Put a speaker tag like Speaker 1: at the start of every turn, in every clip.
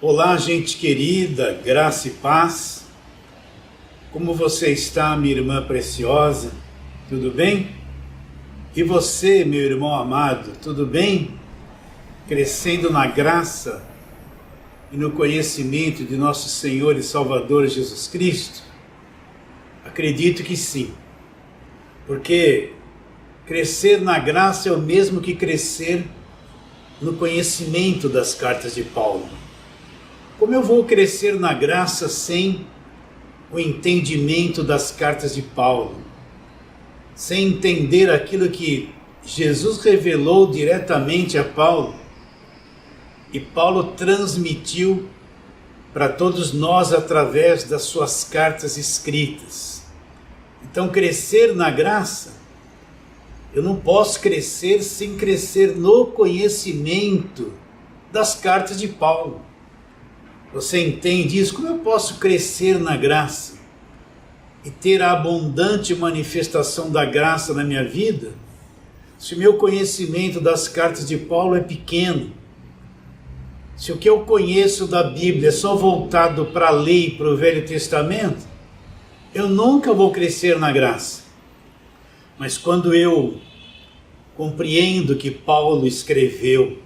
Speaker 1: Olá, gente querida, graça e paz. Como você está, minha irmã preciosa? Tudo bem? E você, meu irmão amado, tudo bem? Crescendo na graça e no conhecimento de nosso Senhor e Salvador Jesus Cristo? Acredito que sim, porque crescer na graça é o mesmo que crescer no conhecimento das cartas de Paulo. Como eu vou crescer na graça sem o entendimento das cartas de Paulo? Sem entender aquilo que Jesus revelou diretamente a Paulo e Paulo transmitiu para todos nós através das suas cartas escritas. Então, crescer na graça, eu não posso crescer sem crescer no conhecimento das cartas de Paulo. Você entende isso? Como eu posso crescer na graça e ter a abundante manifestação da graça na minha vida, se o meu conhecimento das cartas de Paulo é pequeno? Se o que eu conheço da Bíblia é só voltado para a lei, para o Velho Testamento, eu nunca vou crescer na graça. Mas quando eu compreendo o que Paulo escreveu,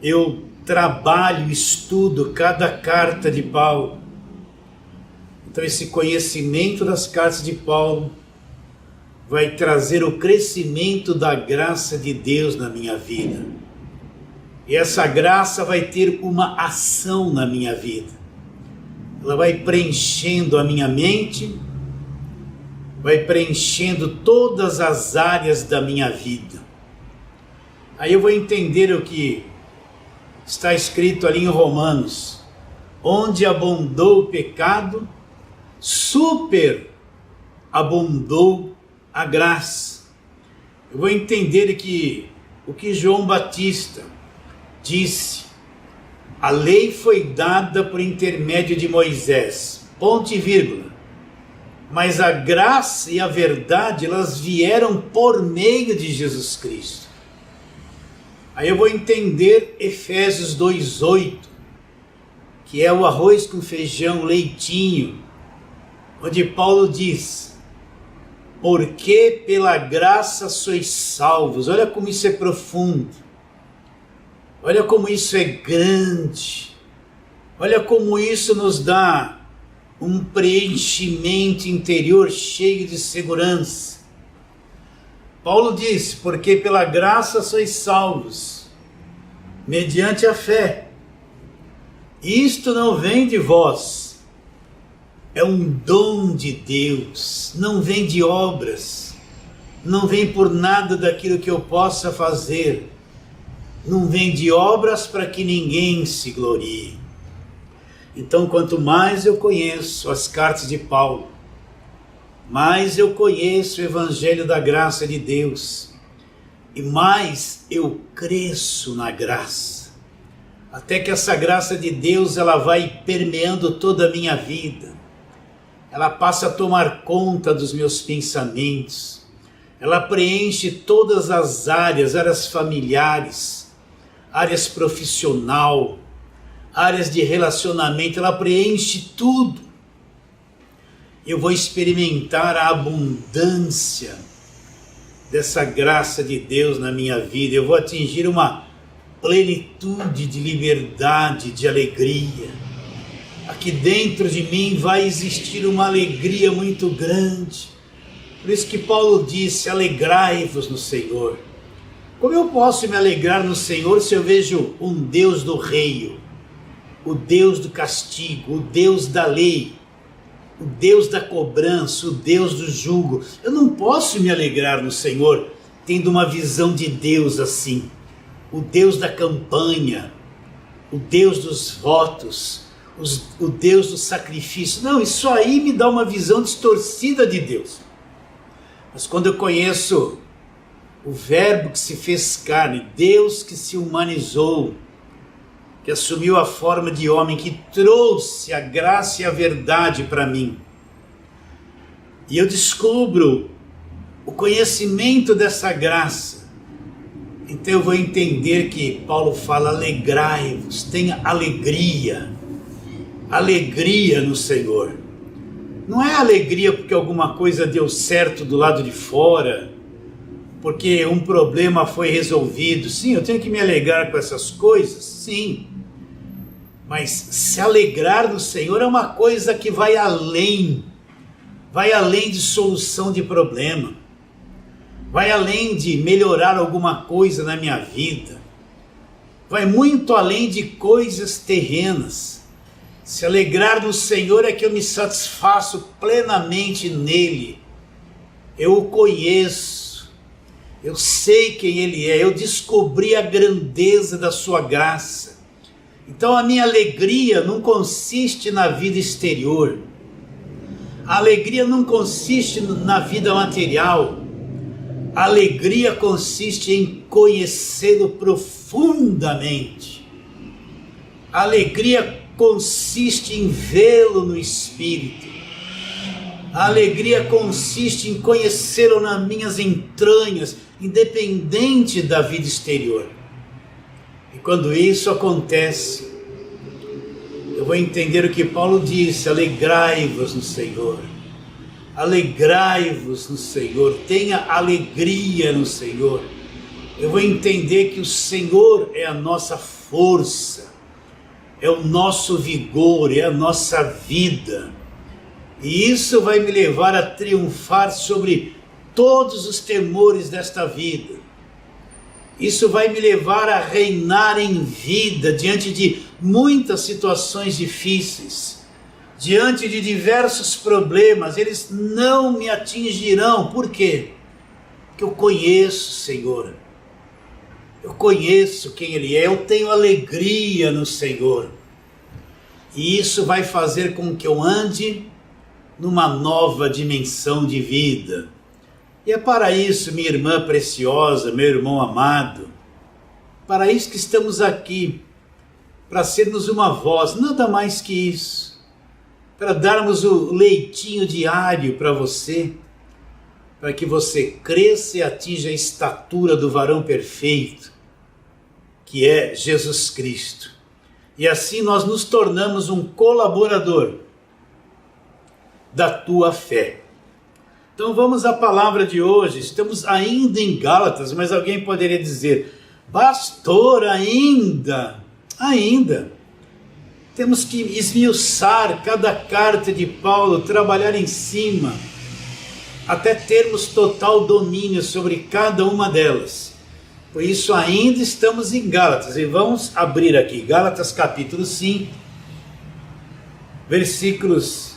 Speaker 1: eu trabalho, estudo cada carta de Paulo. Então esse conhecimento das cartas de Paulo vai trazer o crescimento da graça de Deus na minha vida. E essa graça vai ter uma ação na minha vida. Ela vai preenchendo a minha mente, vai preenchendo todas as áreas da minha vida. Aí eu vou entender o que está escrito ali em Romanos: onde abundou o pecado, superabundou a graça. Eu vou entender que o que João Batista disse: a lei foi dada por intermédio de Moisés, ponto e vírgula, mas a graça e a verdade, elas vieram por meio de Jesus Cristo. Aí eu vou entender Efésios 2:8, que é o arroz com feijão, leitinho, onde Paulo diz: porque pela graça sois salvos. Olha como isso é profundo, olha como isso é grande, olha como isso nos dá um preenchimento interior cheio de segurança. Paulo disse: porque pela graça sois salvos, mediante a fé. Isto não vem de vós, é um dom de Deus, não vem de obras, não vem por nada daquilo que eu possa fazer, não vem de obras para que ninguém se glorie. Então, quanto mais eu conheço as cartas de Paulo, mais eu conheço o Evangelho da graça de Deus, e mais eu cresço na graça, até que essa graça de Deus ela vai permeando toda a minha vida, ela passa a tomar conta dos meus pensamentos, ela preenche todas as áreas familiares, áreas profissional, áreas de relacionamento, ela preenche tudo. Eu vou experimentar a abundância dessa graça de Deus na minha vida. Eu vou atingir uma plenitude de liberdade, de alegria. Aqui dentro de mim vai existir uma alegria muito grande. Por isso que Paulo disse: alegrai-vos no Senhor. Como eu posso me alegrar no Senhor se eu vejo um Deus do reio, o Deus do castigo, o Deus da lei, o Deus da cobrança, o Deus do jugo? Eu não posso me alegrar no Senhor tendo uma visão de Deus assim, o Deus da campanha, o Deus dos votos, o Deus do sacrifício. Não, isso aí me dá uma visão distorcida de Deus. Mas quando eu conheço o Verbo que se fez carne, Deus que se humanizou, que assumiu a forma de homem, que trouxe a graça e a verdade para mim, e eu descubro o conhecimento dessa graça, Então eu vou entender que Paulo fala: alegrai-vos, tenha alegria, alegria no Senhor. Não é alegria porque alguma coisa deu certo do lado de fora, porque um problema foi resolvido. Sim, eu tenho que me alegrar com essas coisas, sim. Mas se alegrar no Senhor é uma coisa que vai além de solução de problema, vai além de melhorar alguma coisa na minha vida, vai muito além de coisas terrenas. Se alegrar no Senhor é que eu me satisfaço plenamente nele, eu o conheço, eu sei quem ele é, eu descobri a grandeza da sua graça. Então a minha alegria não consiste na vida exterior, a alegria não consiste na vida material, a alegria consiste em conhecê-lo profundamente, a alegria consiste em vê-lo no Espírito, a alegria consiste em conhecê-lo nas minhas entranhas, independente da vida exterior. E quando isso acontece, eu vou entender o que Paulo disse: alegrai-vos no Senhor, alegrai-vos no Senhor, tenha alegria no Senhor. Eu vou entender que o Senhor é a nossa força, é o nosso vigor, é a nossa vida. E isso vai me levar a triunfar sobre todos os temores desta vida. Isso vai me levar a reinar em vida diante de muitas situações difíceis, diante de diversos problemas. Eles não me atingirão. Por quê? Porque eu conheço o Senhor. Eu conheço quem Ele é, eu tenho alegria no Senhor. E isso vai fazer com que eu ande numa nova dimensão de vida. E é para isso, minha irmã preciosa, meu irmão amado, para isso que estamos aqui, para sermos uma voz, nada mais que isso, para darmos o leitinho diário para você, para que você cresça e atinja a estatura do varão perfeito, que é Jesus Cristo. E assim nós nos tornamos um colaborador da tua fé. Então vamos à palavra de hoje. Estamos ainda em Gálatas, mas alguém poderia dizer: pastor, ainda. Temos que esmiuçar cada carta de Paulo, trabalhar em cima, até termos total domínio sobre cada uma delas. Por isso ainda estamos em Gálatas, e vamos abrir aqui Gálatas capítulo 5, versículos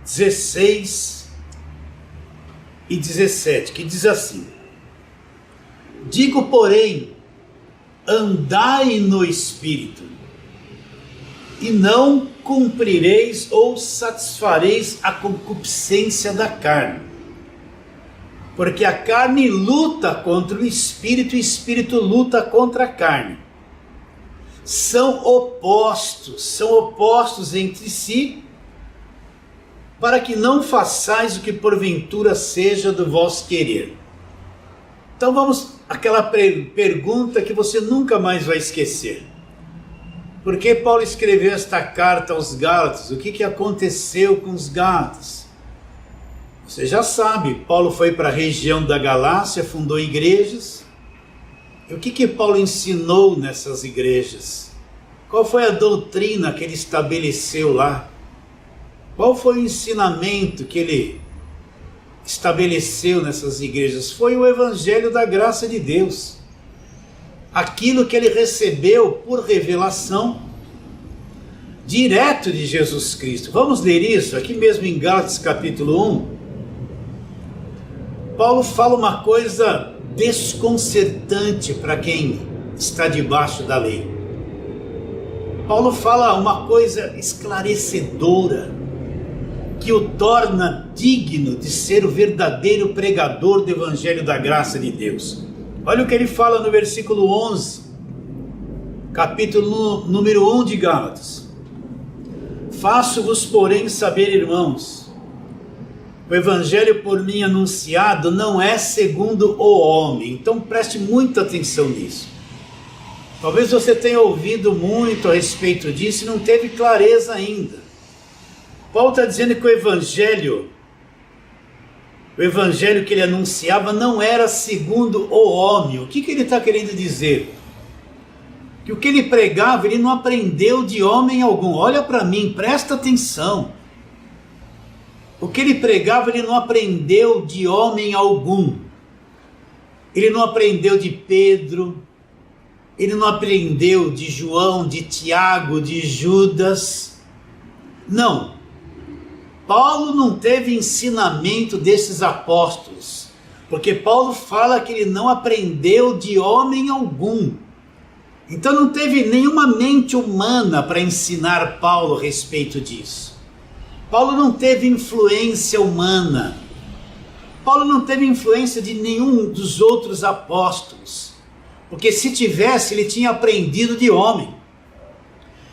Speaker 1: 16 e 17, que diz assim: digo, porém, andai no Espírito, e não cumprireis ou satisfareis a concupiscência da carne. Porque a carne luta contra o Espírito e o Espírito luta contra a carne. São opostos entre si, para que não façais o que porventura seja do vosso querer. Então vamos àquela pergunta que você nunca mais vai esquecer. Por que Paulo escreveu esta carta aos Gálatas? O que aconteceu com os Gálatas? Você já sabe, Paulo foi para a região da Galácia, fundou igrejas. E o que Paulo ensinou nessas igrejas? Qual foi a doutrina que ele estabeleceu lá? Qual foi o ensinamento que ele estabeleceu nessas igrejas? Foi o Evangelho da graça de Deus. Aquilo que ele recebeu por revelação direto de Jesus Cristo. Vamos ler isso aqui mesmo em Gálatas capítulo 1. Paulo fala uma coisa desconcertante para quem está debaixo da lei. Paulo fala uma coisa esclarecedora, que o torna digno de ser o verdadeiro pregador do Evangelho da graça de Deus. Olha o que ele fala no versículo 11, capítulo número 1 de Gálatas. Faço-vos, porém, saber, irmãos, O evangelho por mim anunciado não é segundo o homem. Então preste muita atenção nisso. Talvez você tenha ouvido muito a respeito disso e não teve clareza ainda. Paulo está dizendo que o evangelho que ele anunciava não era segundo o homem. O que ele está querendo dizer? Que o que ele pregava, ele não aprendeu de homem algum. Olha para mim, presta atenção. O que ele pregava, ele não aprendeu de homem algum. Ele não aprendeu de Pedro, ele não aprendeu de João, de Tiago, de Judas. Não. Paulo não teve ensinamento desses apóstolos, porque Paulo fala que ele não aprendeu de homem algum. Então não teve nenhuma mente humana para ensinar Paulo a respeito disso. Paulo não teve influência humana. Paulo não teve influência de nenhum dos outros apóstolos, porque se tivesse, ele tinha aprendido de homem.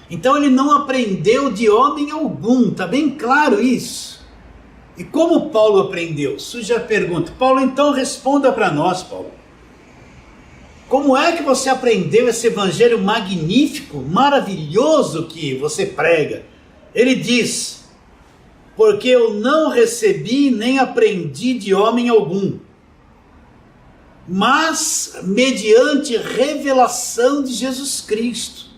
Speaker 1: Então ele não aprendeu de homem algum, está bem claro isso. E como Paulo aprendeu? Surge a pergunta. Paulo, então responda para nós, Paulo. Como é que você aprendeu esse evangelho magnífico, maravilhoso que você prega? Ele diz: porque eu não recebi nem aprendi de homem algum, mas mediante revelação de Jesus Cristo.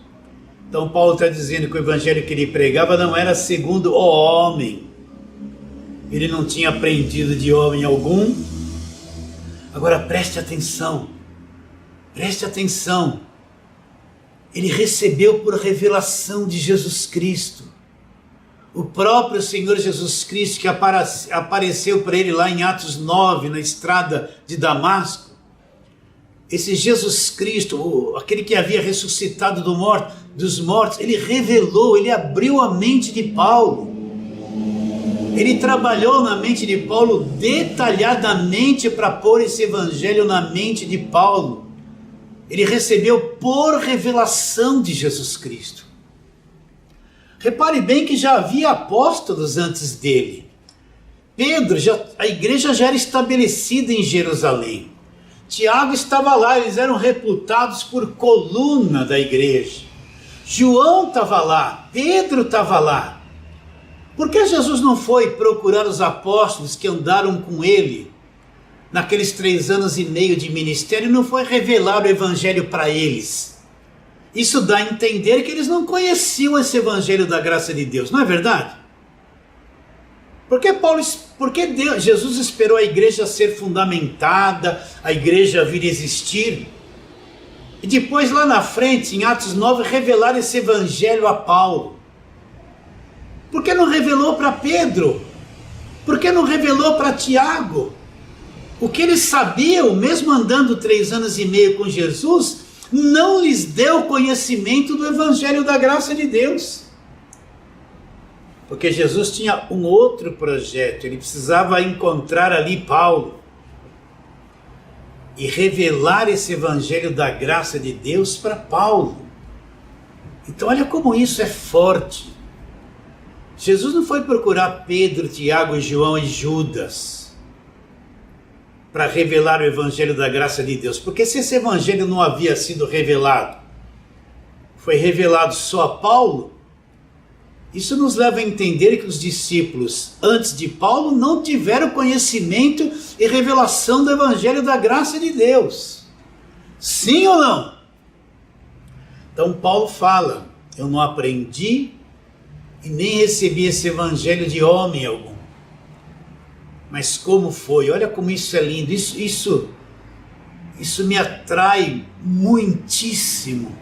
Speaker 1: Então Paulo está dizendo que o evangelho que ele pregava não era segundo o homem. Ele não tinha aprendido de homem algum. Agora preste atenção. Preste atenção. Ele recebeu por revelação de Jesus Cristo. O próprio Senhor Jesus Cristo que apareceu para ele lá em Atos 9, na estrada de Damasco. Esse Jesus Cristo, aquele que havia ressuscitado dos mortos, ele revelou, ele abriu a mente de Paulo. Ele trabalhou na mente de Paulo detalhadamente para pôr esse evangelho na mente de Paulo. Ele recebeu por revelação de Jesus Cristo. Repare bem que já havia apóstolos antes dele. Pedro, a igreja já era estabelecida em Jerusalém. Tiago estava lá, eles eram reputados por coluna da igreja. João estava lá, Pedro estava lá. Por que Jesus não foi procurar os apóstolos que andaram com ele naqueles 3 anos e meio de ministério e não foi revelar o evangelho para eles? Isso dá a entender que eles não conheciam esse evangelho da graça de Deus, não é verdade? Por que Jesus esperou a igreja ser fundamentada, a igreja vir existir? E depois lá na frente, em Atos 9, revelar esse evangelho a Paulo? Por que não revelou para Pedro? Por que não revelou para Tiago? O que eles sabiam, mesmo andando 3 anos e meio com Jesus, não lhes deu conhecimento do evangelho da graça de Deus. Porque Jesus tinha um outro projeto, ele precisava encontrar ali Paulo e revelar esse evangelho da graça de Deus para Paulo. Então olha como isso é forte. Jesus não foi procurar Pedro, Tiago, João e Judas para revelar o evangelho da graça de Deus, porque se esse evangelho não havia sido revelado, foi revelado só a Paulo, isso nos leva a entender que os discípulos antes de Paulo não tiveram conhecimento e revelação do evangelho da graça de Deus. Sim ou não? Então Paulo fala: eu não aprendi e nem recebi esse evangelho de homem algum. Mas como foi? Olha como isso é lindo. Isso me atrai muitíssimo.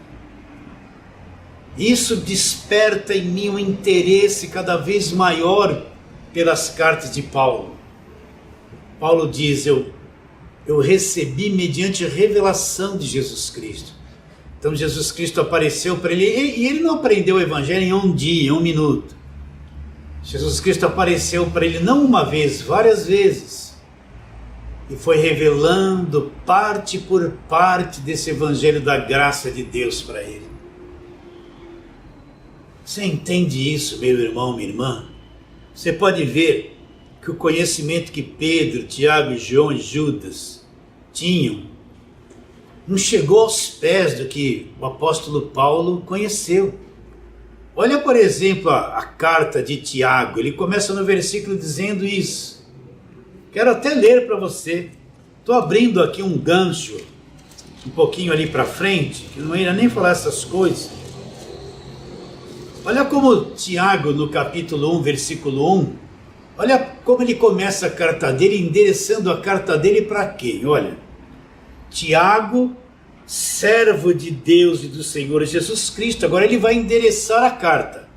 Speaker 1: Isso desperta em mim um interesse cada vez maior pelas cartas de Paulo. Paulo diz: eu recebi mediante a revelação de Jesus Cristo. Então Jesus Cristo apareceu para ele, e ele não aprendeu o evangelho em um dia, em 1 minuto. Jesus Cristo apareceu para ele não uma vez, várias vezes. E foi revelando parte por parte desse evangelho da graça de Deus para ele. Você entende isso, meu irmão, minha irmã? Você pode ver que o conhecimento que Pedro, Tiago, João e Judas tinham não chegou aos pés do que o apóstolo Paulo conheceu. Olha, por exemplo, a carta de Tiago. Ele começa no versículo dizendo isso. Quero até ler para você. Estou abrindo aqui um gancho, um pouquinho ali para frente, que não ia nem falar essas coisas. Olha como Tiago, no capítulo 1, versículo 1, olha como ele começa a carta dele, endereçando a carta dele para quem? Olha, Tiago, servo de Deus e do Senhor Jesus Cristo. Agora ele vai endereçar a carta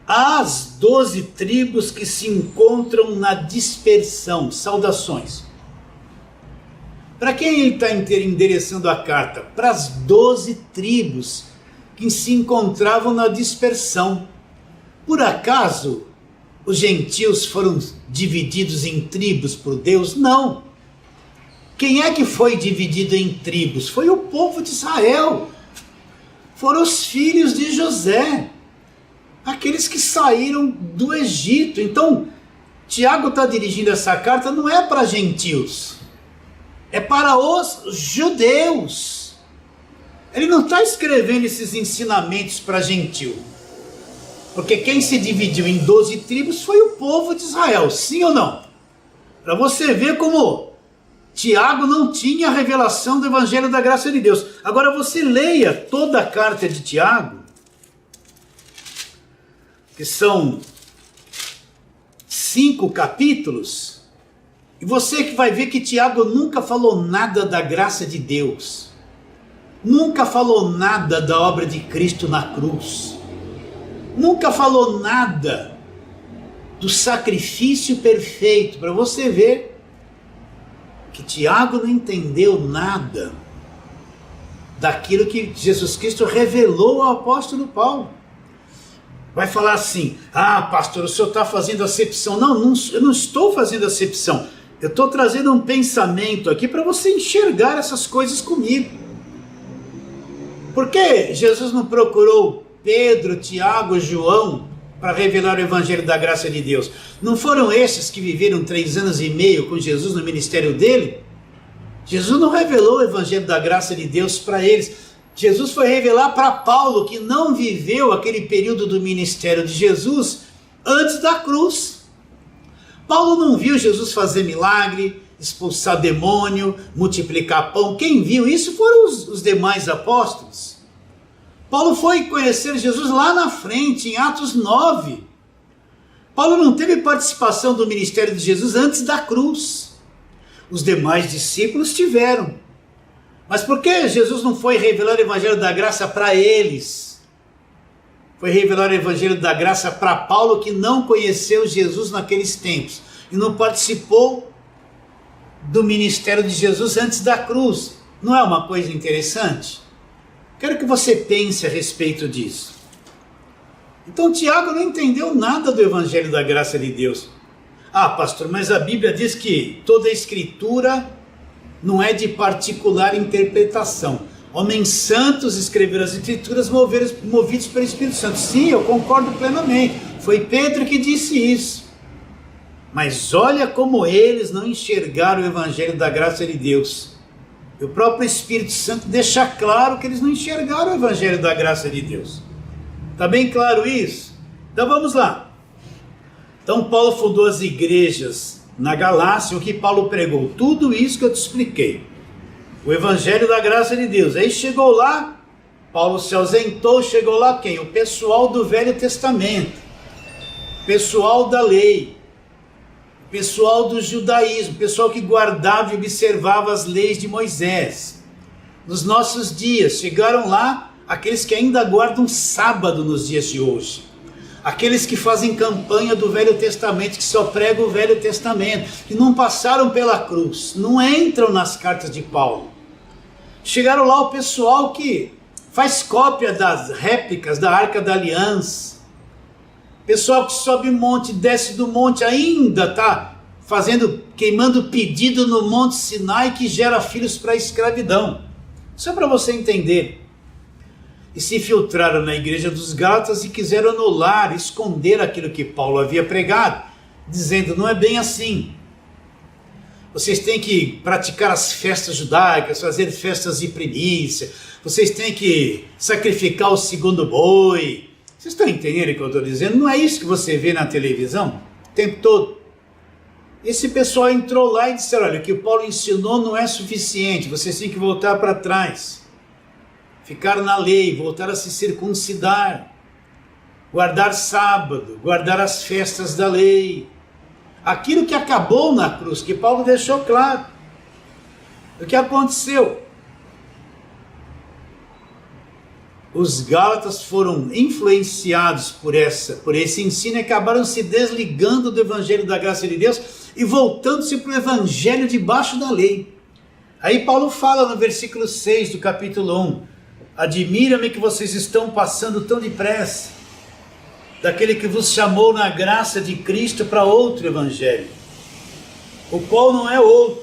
Speaker 1: às 12 tribos que se encontram na dispersão. Saudações. Para quem ele está endereçando a carta? Para as 12 tribos que se encontravam na dispersão. Por acaso os gentios foram divididos em tribos por Deus? Não. Quem é que foi dividido em tribos? Foi o povo de Israel. Foram os filhos de José, aqueles que saíram do Egito. Então, Tiago está dirigindo essa carta, não é para gentios, é para os judeus. Ele não está escrevendo esses ensinamentos para gentio, porque quem se dividiu em 12 tribos foi o povo de Israel, sim ou não? Para você ver como Tiago não tinha a revelação do Evangelho da Graça de Deus. Agora você leia toda a carta de Tiago, que são 5 capítulos, e você que vai ver que Tiago nunca falou nada da graça de Deus, nunca falou nada da obra de Cristo na cruz, nunca falou nada do sacrifício perfeito, para você ver que Tiago não entendeu nada daquilo que Jesus Cristo revelou ao apóstolo Paulo. Vai falar assim: ah, pastor, o senhor está fazendo acepção. Não, eu não estou fazendo acepção. Eu estou trazendo um pensamento aqui para você enxergar essas coisas comigo. Por que Jesus não procurou Pedro, Tiago, João para revelar o Evangelho da Graça de Deus? Não foram esses que viveram 3 anos e meio com Jesus no ministério dele? Jesus não revelou o Evangelho da Graça de Deus para eles. Jesus foi revelar para Paulo, que não viveu aquele período do ministério de Jesus antes da cruz. Paulo não viu Jesus fazer milagre, expulsar demônio, multiplicar pão. Quem viu isso foram os demais apóstolos. Paulo foi conhecer Jesus lá na frente, em Atos 9. Paulo não teve participação do ministério de Jesus antes da cruz. Os demais discípulos tiveram. Mas por que Jesus não foi revelar o Evangelho da Graça para eles? Foi revelar o Evangelho da Graça para Paulo, que não conheceu Jesus naqueles tempos e não participou do ministério de Jesus antes da cruz. Não é uma coisa interessante? Quero que você pense a respeito disso. Então Tiago não entendeu nada do Evangelho da Graça de Deus. Ah, pastor, mas a Bíblia diz que toda a Escritura não é de particular interpretação. Homens santos escreveram as Escrituras movidos pelo Espírito Santo. Sim, eu concordo plenamente. Foi Pedro que disse isso. Mas olha como eles não enxergaram o Evangelho da Graça de Deus. O próprio Espírito Santo deixa claro que eles não enxergaram o Evangelho da Graça de Deus. Está bem claro isso? Então vamos lá. Então Paulo fundou as igrejas na Galácia, o que Paulo pregou, tudo isso que eu te expliquei. O Evangelho da Graça de Deus. Aí chegou lá, Paulo se ausentou, chegou lá quem? O pessoal do Velho Testamento, pessoal da lei, pessoal do judaísmo, pessoal que guardava e observava as leis de Moisés. Nos nossos dias, chegaram lá aqueles que ainda guardam sábado nos dias de hoje. Aqueles que fazem campanha do Velho Testamento, que só pregam o Velho Testamento, que não passaram pela cruz, não entram nas cartas de Paulo. Chegaram lá o pessoal que faz cópia das réplicas da Arca da Aliança. Pessoal que sobe monte, desce do monte, ainda está queimando pedido no Monte Sinai, que gera filhos para a escravidão. Isso é para você entender. E se infiltraram na igreja dos Gálatas e quiseram anular, esconder aquilo que Paulo havia pregado. dizendo: não é bem assim. Vocês têm que praticar as festas judaicas, fazer festas de primícia, vocês têm que sacrificar o segundo boi. Vocês estão entendendo o que eu estou dizendo? Não é isso que você vê na televisão o tempo todo. Esse pessoal entrou lá e disseram: olha, o que o Paulo ensinou não é suficiente, vocês têm que voltar para trás, ficar na lei, voltar a se circuncidar, guardar sábado, guardar as festas da lei. Aquilo que acabou na cruz, que Paulo deixou claro. O que aconteceu? Os Gálatas foram influenciados por esse ensino e acabaram se desligando do evangelho da graça de Deus e voltando-se para o evangelho debaixo da lei. Aí Paulo fala no versículo 6 do capítulo 1: admira-me que vocês estão passando tão depressa daquele que vos chamou na graça de Cristo para outro evangelho, o qual não é outro,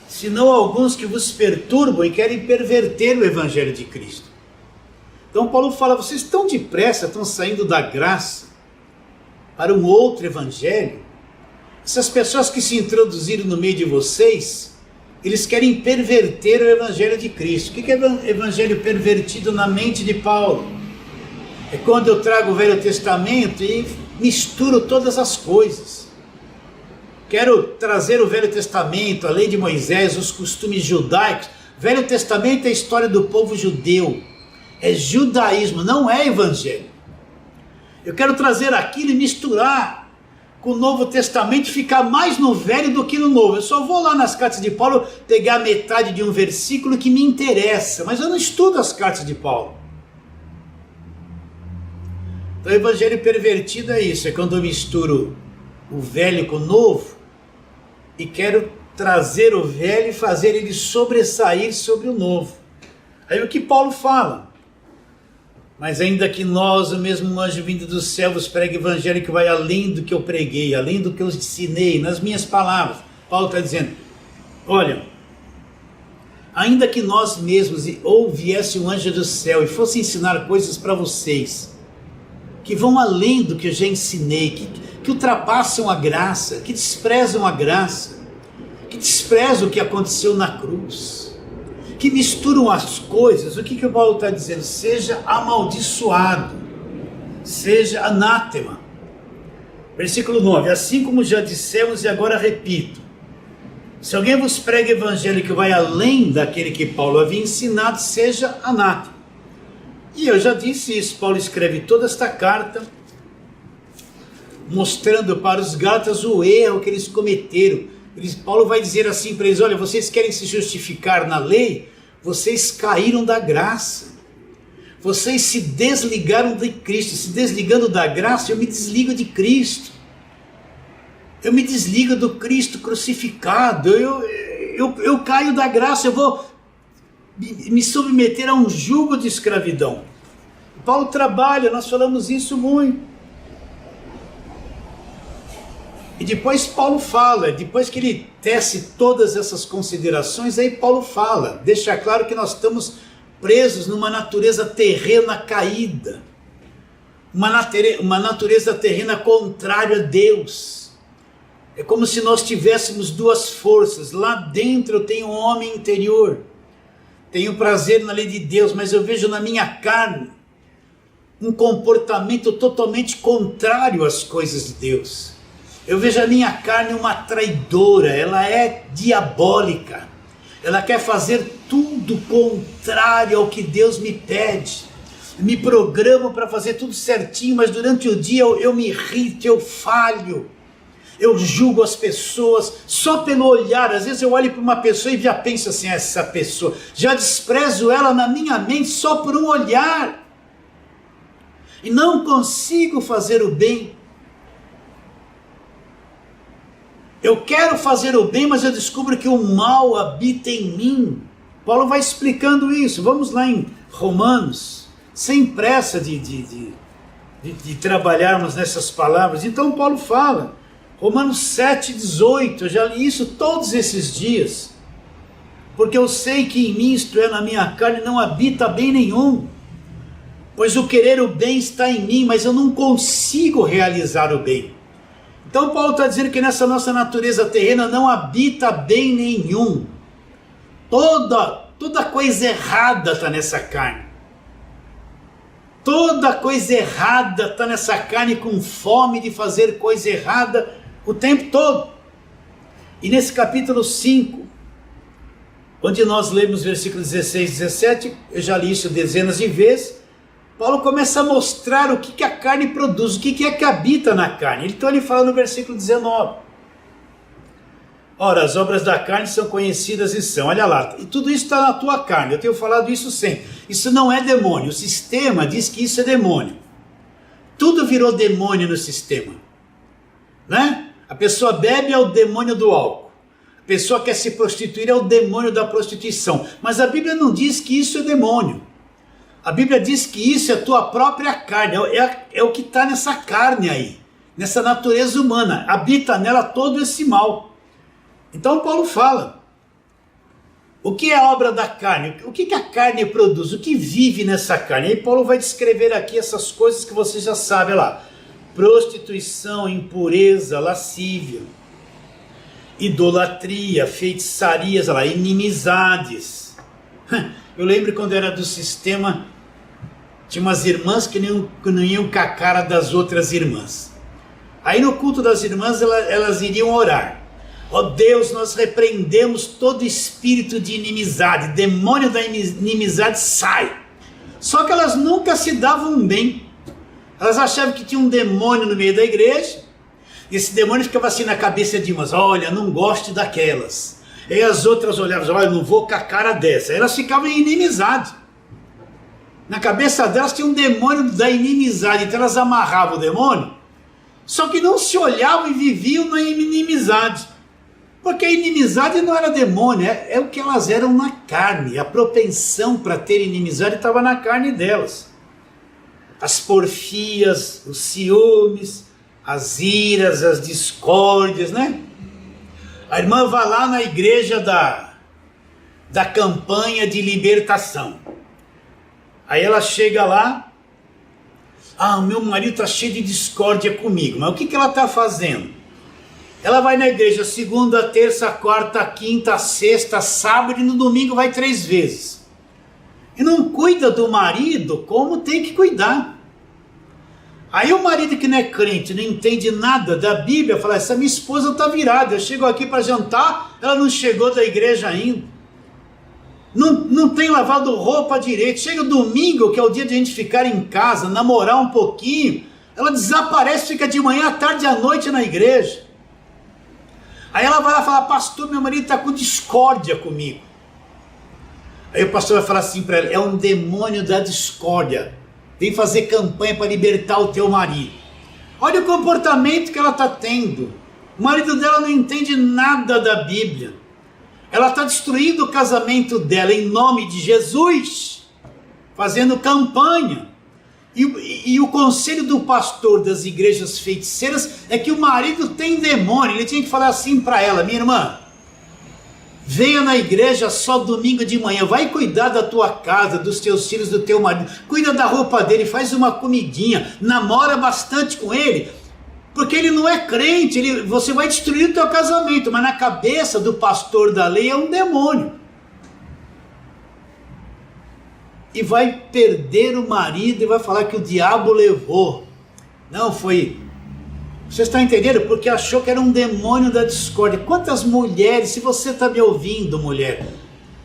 Speaker 1: senão alguns que vos perturbam e querem perverter o evangelho de Cristo. Então Paulo fala: vocês estão depressa, estão saindo da graça para um outro evangelho. Essas pessoas que se introduziram no meio de vocês, eles querem perverter o evangelho de Cristo. O que é evangelho pervertido na mente de Paulo? É quando eu trago o Velho Testamento e misturo todas as coisas. Quero trazer o Velho Testamento, a lei de Moisés, os costumes judaicos. Velho Testamento é a história do povo judeu. É judaísmo, não é evangelho. Eu quero trazer aquilo e misturar com o Novo Testamento, ficar mais no Velho do que no Novo. Eu só vou lá nas cartas de Paulo pegar metade de um versículo que me interessa, mas eu não estudo as cartas de Paulo. Então o evangelho pervertido é isso, é quando eu misturo o velho com o novo e quero trazer o velho e fazer ele sobressair sobre o novo. Aí o que Paulo fala? Mas ainda que nós, o mesmo anjo vindo do céu, vos pregue o evangelho que vai além do que eu preguei, além do que eu ensinei, nas minhas palavras. Paulo está dizendo: olha, ainda que nós mesmos, ou viesse um anjo do céu e fosse ensinar coisas para vocês, que vão além do que eu já ensinei, que ultrapassam a graça, que desprezam a graça, que desprezam o que aconteceu na cruz, que misturam as coisas. O que o Paulo está dizendo? Seja amaldiçoado, seja anátema. Versículo 9: assim como já dissemos e agora repito, se alguém vos prega evangelho que vai além daquele que Paulo havia ensinado, seja anátema. E eu já disse isso. Paulo escreve toda esta carta mostrando para os Gálatas o erro que eles cometeram. Paulo vai dizer assim para eles: olha, vocês querem se justificar na lei? Vocês caíram da graça, vocês se desligaram de Cristo. Se desligando da graça, eu me desligo de Cristo, eu me desligo do Cristo crucificado, eu caio da graça, eu vou me submeter a um jugo de escravidão. Paulo trabalha, nós falamos isso muito. E depois Paulo fala, depois que ele tece todas essas considerações, aí Paulo fala, deixa claro que nós estamos presos numa natureza terrena caída, uma natureza terrena contrária a Deus. É como se nós tivéssemos duas forças. Lá dentro eu tenho um homem interior, tenho prazer na lei de Deus, mas eu vejo na minha carne um comportamento totalmente contrário às coisas de Deus. Eu vejo a minha carne uma traidora, ela é diabólica, ela quer fazer tudo contrário ao que Deus me pede. Me programo para fazer tudo certinho, mas durante o dia eu me irrito, eu falho, eu julgo as pessoas só pelo olhar. Às vezes eu olho para uma pessoa e já penso assim: essa pessoa, já desprezo ela na minha mente só por um olhar, e não consigo fazer o bem. Eu quero fazer o bem, mas eu descubro que o mal habita em mim. Paulo vai explicando isso. Vamos lá em Romanos, sem pressa de trabalharmos nessas palavras. Então Paulo fala, Romanos 7,18, eu já li isso todos esses dias. Porque eu sei que em mim, isto é, na minha carne, não habita bem nenhum. Pois o querer o bem está em mim, mas eu não consigo realizar o bem. Então Paulo está dizendo que nessa nossa natureza terrena não habita bem nenhum. Toda coisa errada está nessa carne. Toda coisa errada está nessa carne, com fome de fazer coisa errada o tempo todo. E nesse capítulo 5, onde nós lemos versículos 16 e 17, eu já li isso dezenas de vezes, Paulo começa a mostrar o que a carne produz, o que é que habita na carne. Então ele fala no versículo 19. Ora, as obras da carne são conhecidas e são, olha lá, e tudo isso está na tua carne, eu tenho falado isso sempre. Isso não é demônio, o sistema diz que isso é demônio. Tudo virou demônio no sistema, né? A pessoa bebe, é o demônio do álcool. A pessoa quer se prostituir, é o demônio da prostituição. Mas a Bíblia não diz que isso é demônio. A Bíblia diz que isso é a tua própria carne, é o que está nessa carne aí, nessa natureza humana, habita nela todo esse mal. Então Paulo fala, o que é a obra da carne? O que a carne produz? O que vive nessa carne? E Paulo vai descrever aqui essas coisas que você já sabe, olha lá. Prostituição, impureza, lascívia, idolatria, feitiçarias, olha lá, inimizades. Eu lembro quando era do sistema, tinha umas irmãs que não iam com a cara das outras irmãs. Aí no culto das irmãs elas iriam orar. Ó Deus, nós repreendemos todo espírito de inimizade, demônio da inimizade sai. Só que elas nunca se davam bem. Elas achavam que tinha um demônio no meio da igreja, e esse demônio ficava assim na cabeça de umas, olha, não goste daquelas. E as outras olhavam, olha, não vou com a cara dessa. Aí elas ficavam em inimizade. Na cabeça delas tinha um demônio da inimizade, então elas amarravam o demônio, só que não se olhavam e viviam na inimizade. Porque a inimizade não era demônio, é o que elas eram na carne. A propensão para ter inimizade estava na carne delas. As porfias, os ciúmes, as iras, as discórdias, né? A irmã vai lá na igreja da campanha de libertação. Aí ela chega lá, meu marido está cheio de discórdia comigo. Mas o que ela está fazendo? Ela vai na igreja segunda, terça, quarta, quinta, sexta, sábado e no domingo vai 3 vezes. E não cuida do marido como tem que cuidar. Aí o marido que não é crente, não entende nada da Bíblia, fala, essa minha esposa está virada, eu chego aqui para jantar, ela não chegou da igreja ainda. Não tem lavado roupa direito. Chega domingo, que é o dia de a gente ficar em casa, namorar um pouquinho, ela desaparece, fica de manhã, à tarde e à noite na igreja. Aí ela vai lá e fala, pastor, meu marido está com discórdia comigo. Aí o pastor vai falar assim para ela, é um demônio da discórdia, vem fazer campanha para libertar o teu marido. Olha o comportamento que ela está tendo. O marido dela não entende nada da Bíblia. Ela está destruindo o casamento dela em nome de Jesus, fazendo campanha. E o conselho do pastor das igrejas feiticeiras é que o marido tem demônio. Ele tinha que falar assim para ela, minha irmã, venha na igreja só domingo de manhã, vai cuidar da tua casa, dos teus filhos, do teu marido, cuida da roupa dele, faz uma comidinha, namora bastante com ele, porque ele não é crente, você vai destruir o teu casamento, mas na cabeça do pastor da lei é um demônio. E vai perder o marido e vai falar que o diabo levou. Não, foi... Você está entendendo? Porque achou que era um demônio da discórdia. Quantas mulheres, se você está me ouvindo, mulher,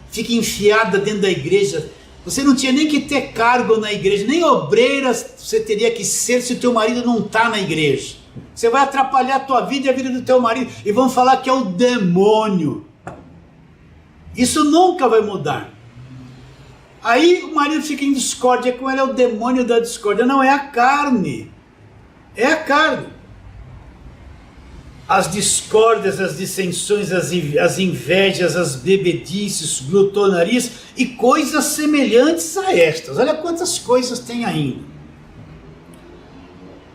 Speaker 1: fica enfiada dentro da igreja, você não tinha nem que ter cargo na igreja, nem obreira você teria que ser se o teu marido não está na igreja. Você vai atrapalhar a tua vida e a vida do teu marido, e vão falar que é o demônio. Isso nunca vai mudar. Aí o marido fica em discórdia com ela, é o demônio da discórdia. Não, é a carne. É a carne. As discórdias, as dissensões, as invejas, as bebedices, glutonarias e coisas semelhantes a estas. Olha quantas coisas tem ainda.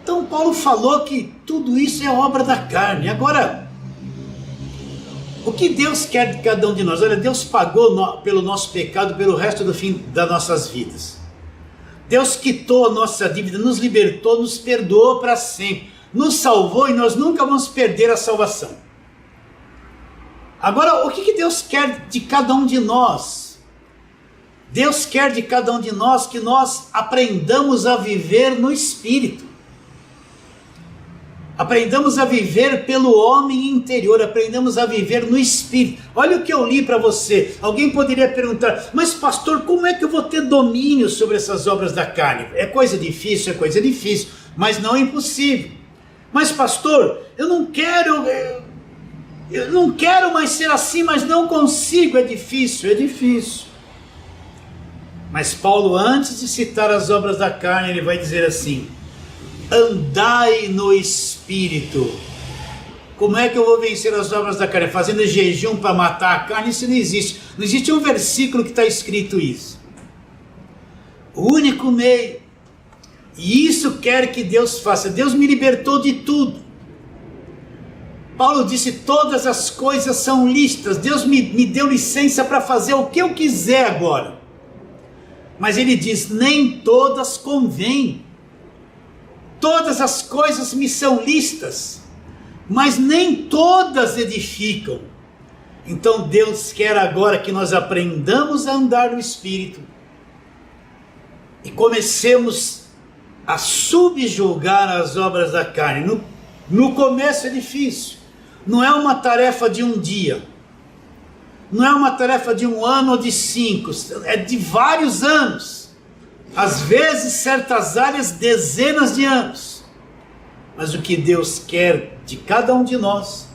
Speaker 1: Então Paulo falou que tudo isso é obra da carne. Agora, o que Deus quer de cada um de nós? Olha, Deus pagou pelo nosso pecado pelo resto do fim das nossas vidas. Deus quitou a nossa dívida, nos libertou, nos perdoou para sempre. nos salvou e nós nunca vamos perder a salvação. Agora, o que Deus quer de cada um de nós? Deus quer de cada um de nós que nós aprendamos a viver no Espírito. Aprendamos a viver pelo homem interior, aprendamos a viver no Espírito. Olha o que eu li para você. Alguém poderia perguntar, mas pastor, como é que eu vou ter domínio sobre essas obras da carne? É coisa difícil, mas não é impossível. Mas pastor, eu não quero mais ser assim, mas não consigo, é difícil. Mas Paulo, antes de citar as obras da carne, ele vai dizer assim: andai no Espírito. Como é que eu vou vencer as obras da carne? Fazendo jejum para matar a carne? Isso não existe. Não existe um versículo que está escrito isso. O único meio. E isso quer que Deus faça. Deus me libertou de tudo. Paulo disse, todas as coisas são lícitas. Deus me deu licença para fazer o que eu quiser agora. Mas ele diz, nem todas convêm. Todas as coisas me são lícitas, mas nem todas edificam. Então Deus quer agora que nós aprendamos a andar no Espírito e comecemos a subjugar as obras da carne. No começo é difícil, não é uma tarefa de um dia, não é uma tarefa de 1 ano ou de 5, é de vários anos. Às vezes, certas áreas, dezenas de anos. Mas o que Deus quer de cada um de nós,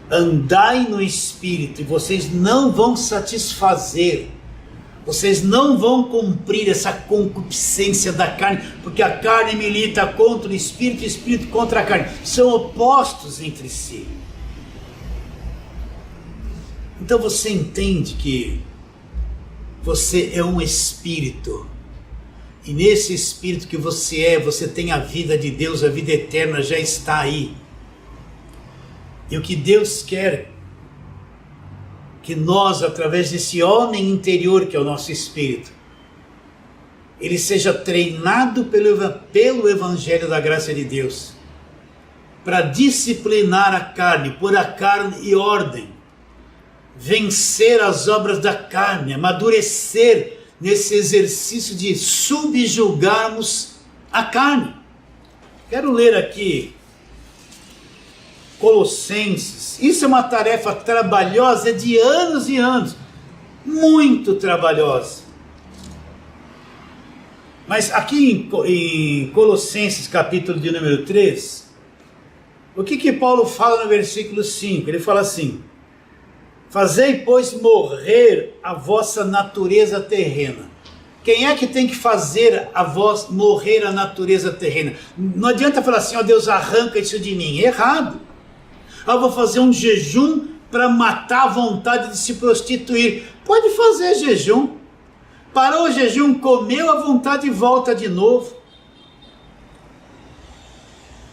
Speaker 1: andai no Espírito, e vocês não vão satisfazer, vocês não vão cumprir essa concupiscência da carne, porque a carne milita contra o Espírito e o Espírito contra a carne. São opostos entre si. Então você entende que você é um Espírito. E nesse Espírito que você tem a vida de Deus, a vida eterna já está aí. E o que Deus quer, que nós, através desse homem interior que é o nosso Espírito, ele seja treinado pelo Evangelho da graça de Deus, para disciplinar a carne, pôr a carne em ordem, vencer as obras da carne, amadurecer nesse exercício de subjugarmos a carne. Quero ler aqui Colossenses. Isso é uma tarefa trabalhosa de anos e anos, muito trabalhosa. Mas aqui em Colossenses, capítulo de número 3, o que Paulo fala no versículo 5? Ele fala assim: fazei, pois, morrer a vossa natureza terrena. Quem é que tem que fazer morrer a natureza terrena? Não adianta falar assim, ó Deus, arranca isso de mim. Errado. Eu vou fazer um jejum para matar a vontade de se prostituir. Pode fazer jejum. Parou o jejum, comeu, a vontade volta de novo.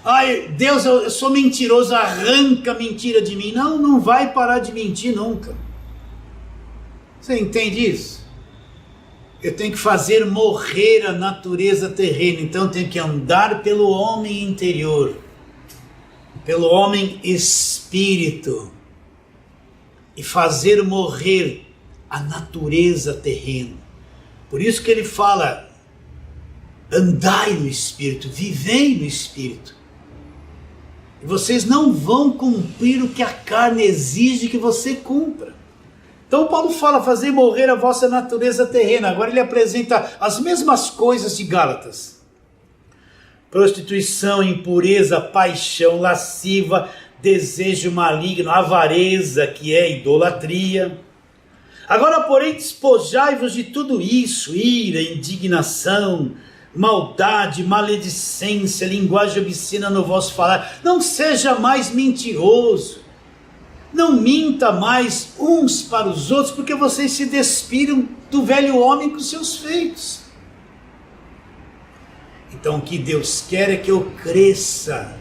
Speaker 1: Ai, Deus, eu sou mentiroso, arranca a mentira de mim. Não, não vai parar de mentir nunca. Você entende isso? Eu tenho que fazer morrer a natureza terrena, então eu tenho que andar pelo homem interior, pelo homem espírito, e fazer morrer a natureza terrena. Por isso que ele fala, andai no Espírito, vivei no Espírito. E vocês não vão cumprir o que a carne exige que você cumpra. Então Paulo fala, fazer morrer a vossa natureza terrena. Agora ele apresenta as mesmas coisas de Gálatas. Prostituição, impureza, paixão, lasciva, desejo maligno, avareza, que é idolatria. Agora, porém, despojai-vos de tudo isso, ira, indignação, maldade, maledicência, linguagem obscena no vosso falar. Não seja mais mentiroso, não minta mais uns para os outros, porque vocês se despiram do velho homem com seus feitos. Então o que Deus quer é que eu cresça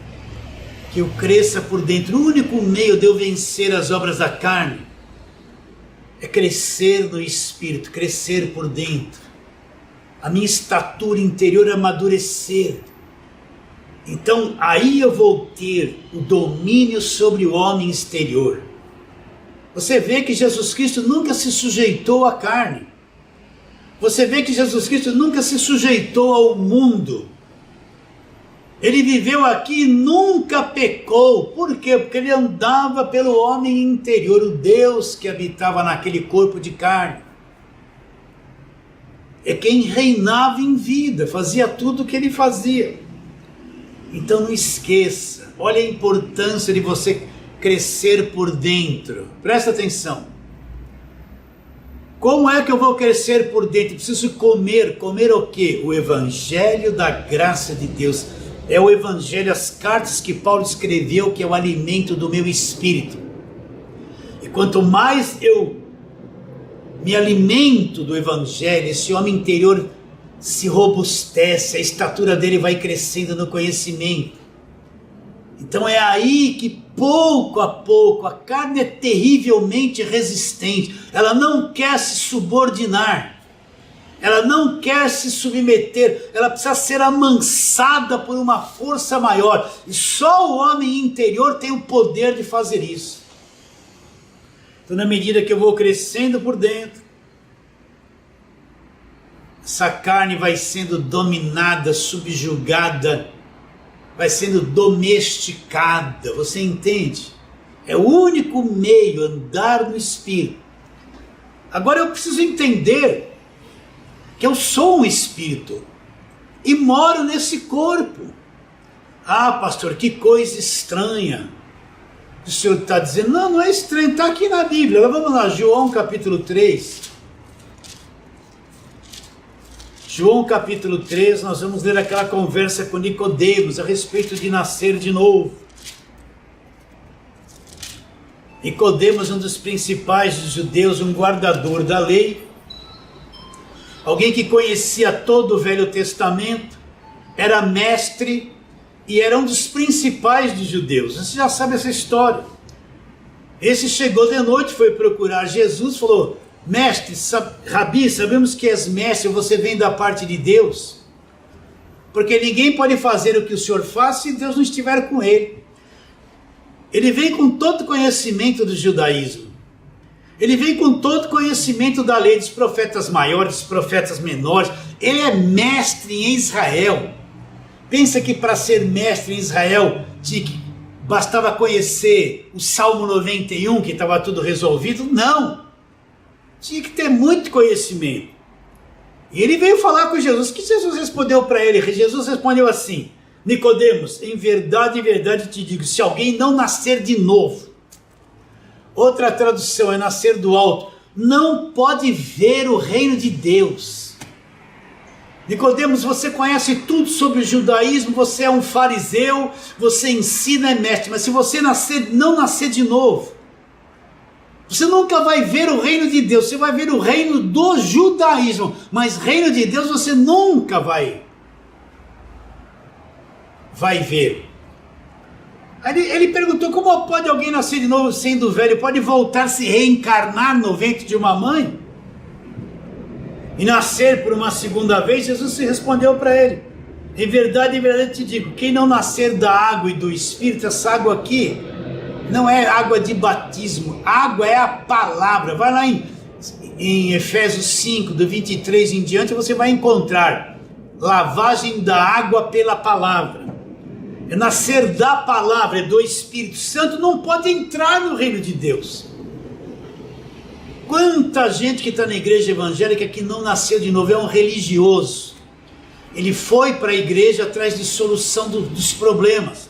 Speaker 1: por dentro. O único meio de eu vencer as obras da carne é crescer no Espírito, crescer por dentro. A minha estatura interior amadurecer. Então aí eu vou ter o domínio sobre o homem exterior. Você vê que Jesus Cristo nunca se sujeitou à carne. Você vê que Jesus Cristo nunca se sujeitou ao mundo. Ele viveu aqui e nunca pecou. Por quê? Porque ele andava pelo homem interior, o Deus que habitava naquele corpo de carne. É quem reinava em vida, fazia tudo o que ele fazia. Então não esqueça, olha a importância de você crescer por dentro. Presta atenção. Como é que eu vou crescer por dentro? Preciso comer. Comer o quê? O Evangelho da graça de Deus. É o Evangelho, as cartas que Paulo escreveu, que é o alimento do meu espírito. E quanto mais eu me alimento do Evangelho, esse homem interior se robustece, a estatura dele vai crescendo no conhecimento. Então é aí que pouco a pouco, a carne é terrivelmente resistente, ela não quer se subordinar, ela não quer se submeter, ela precisa ser amansada por uma força maior, e só o homem interior tem o poder de fazer isso. Então na medida que eu vou crescendo por dentro, essa carne vai sendo dominada, subjugada, vai sendo domesticada, você entende? É o único meio, andar no Espírito. Agora eu preciso entender que eu sou um Espírito e moro nesse corpo. Ah, pastor, que coisa estranha. O senhor está dizendo, não, não é estranho, está aqui na Bíblia. Vamos lá, João capítulo 3. João capítulo 3, nós vamos ler aquela conversa com Nicodemos a respeito de nascer de novo. Nicodemos, um dos principais dos judeus, um guardador da lei, alguém que conhecia todo o Velho Testamento, era mestre e era um dos principais dos judeus. Você já sabe essa história. Esse chegou de noite, foi procurar Jesus, falou, mestre, Rabi, sabemos que és mestre, você vem da parte de Deus, porque ninguém pode fazer o que o senhor faz se Deus não estiver com ele. Ele vem com todo conhecimento do judaísmo, ele vem com todo conhecimento da lei, dos profetas maiores, dos profetas menores, ele é mestre em Israel. Pensa que para ser mestre em Israel bastava conhecer o Salmo 91, que estava tudo resolvido? Não! Tinha que ter muito conhecimento. E ele veio falar com Jesus. O que Jesus respondeu para ele? Jesus respondeu assim, Nicodemos, em verdade te digo, se alguém não nascer de novo, outra tradução é nascer do alto, não pode ver o reino de Deus. Nicodemos, você conhece tudo sobre o judaísmo, você é um fariseu, você ensina, é mestre, mas se você não nascer de novo, você nunca vai ver o reino de Deus, você vai ver o reino do judaísmo, mas reino de Deus você nunca vai ver. Aí ele perguntou, como pode alguém nascer de novo sendo velho, pode voltar a se reencarnar no ventre de uma mãe? E nascer por uma segunda vez? Jesus se respondeu para ele, em verdade te digo, quem não nascer da água e do Espírito, essa água aqui, não é água de batismo, água é a palavra. Vai lá em Efésios 5, do 23 em diante, você vai encontrar lavagem da água pela palavra. É nascer da palavra, é do Espírito Santo, não pode entrar no reino de Deus. Quanta gente que está na igreja evangélica que não nasceu de novo, é um religioso. Ele foi para a igreja atrás de solução dos problemas.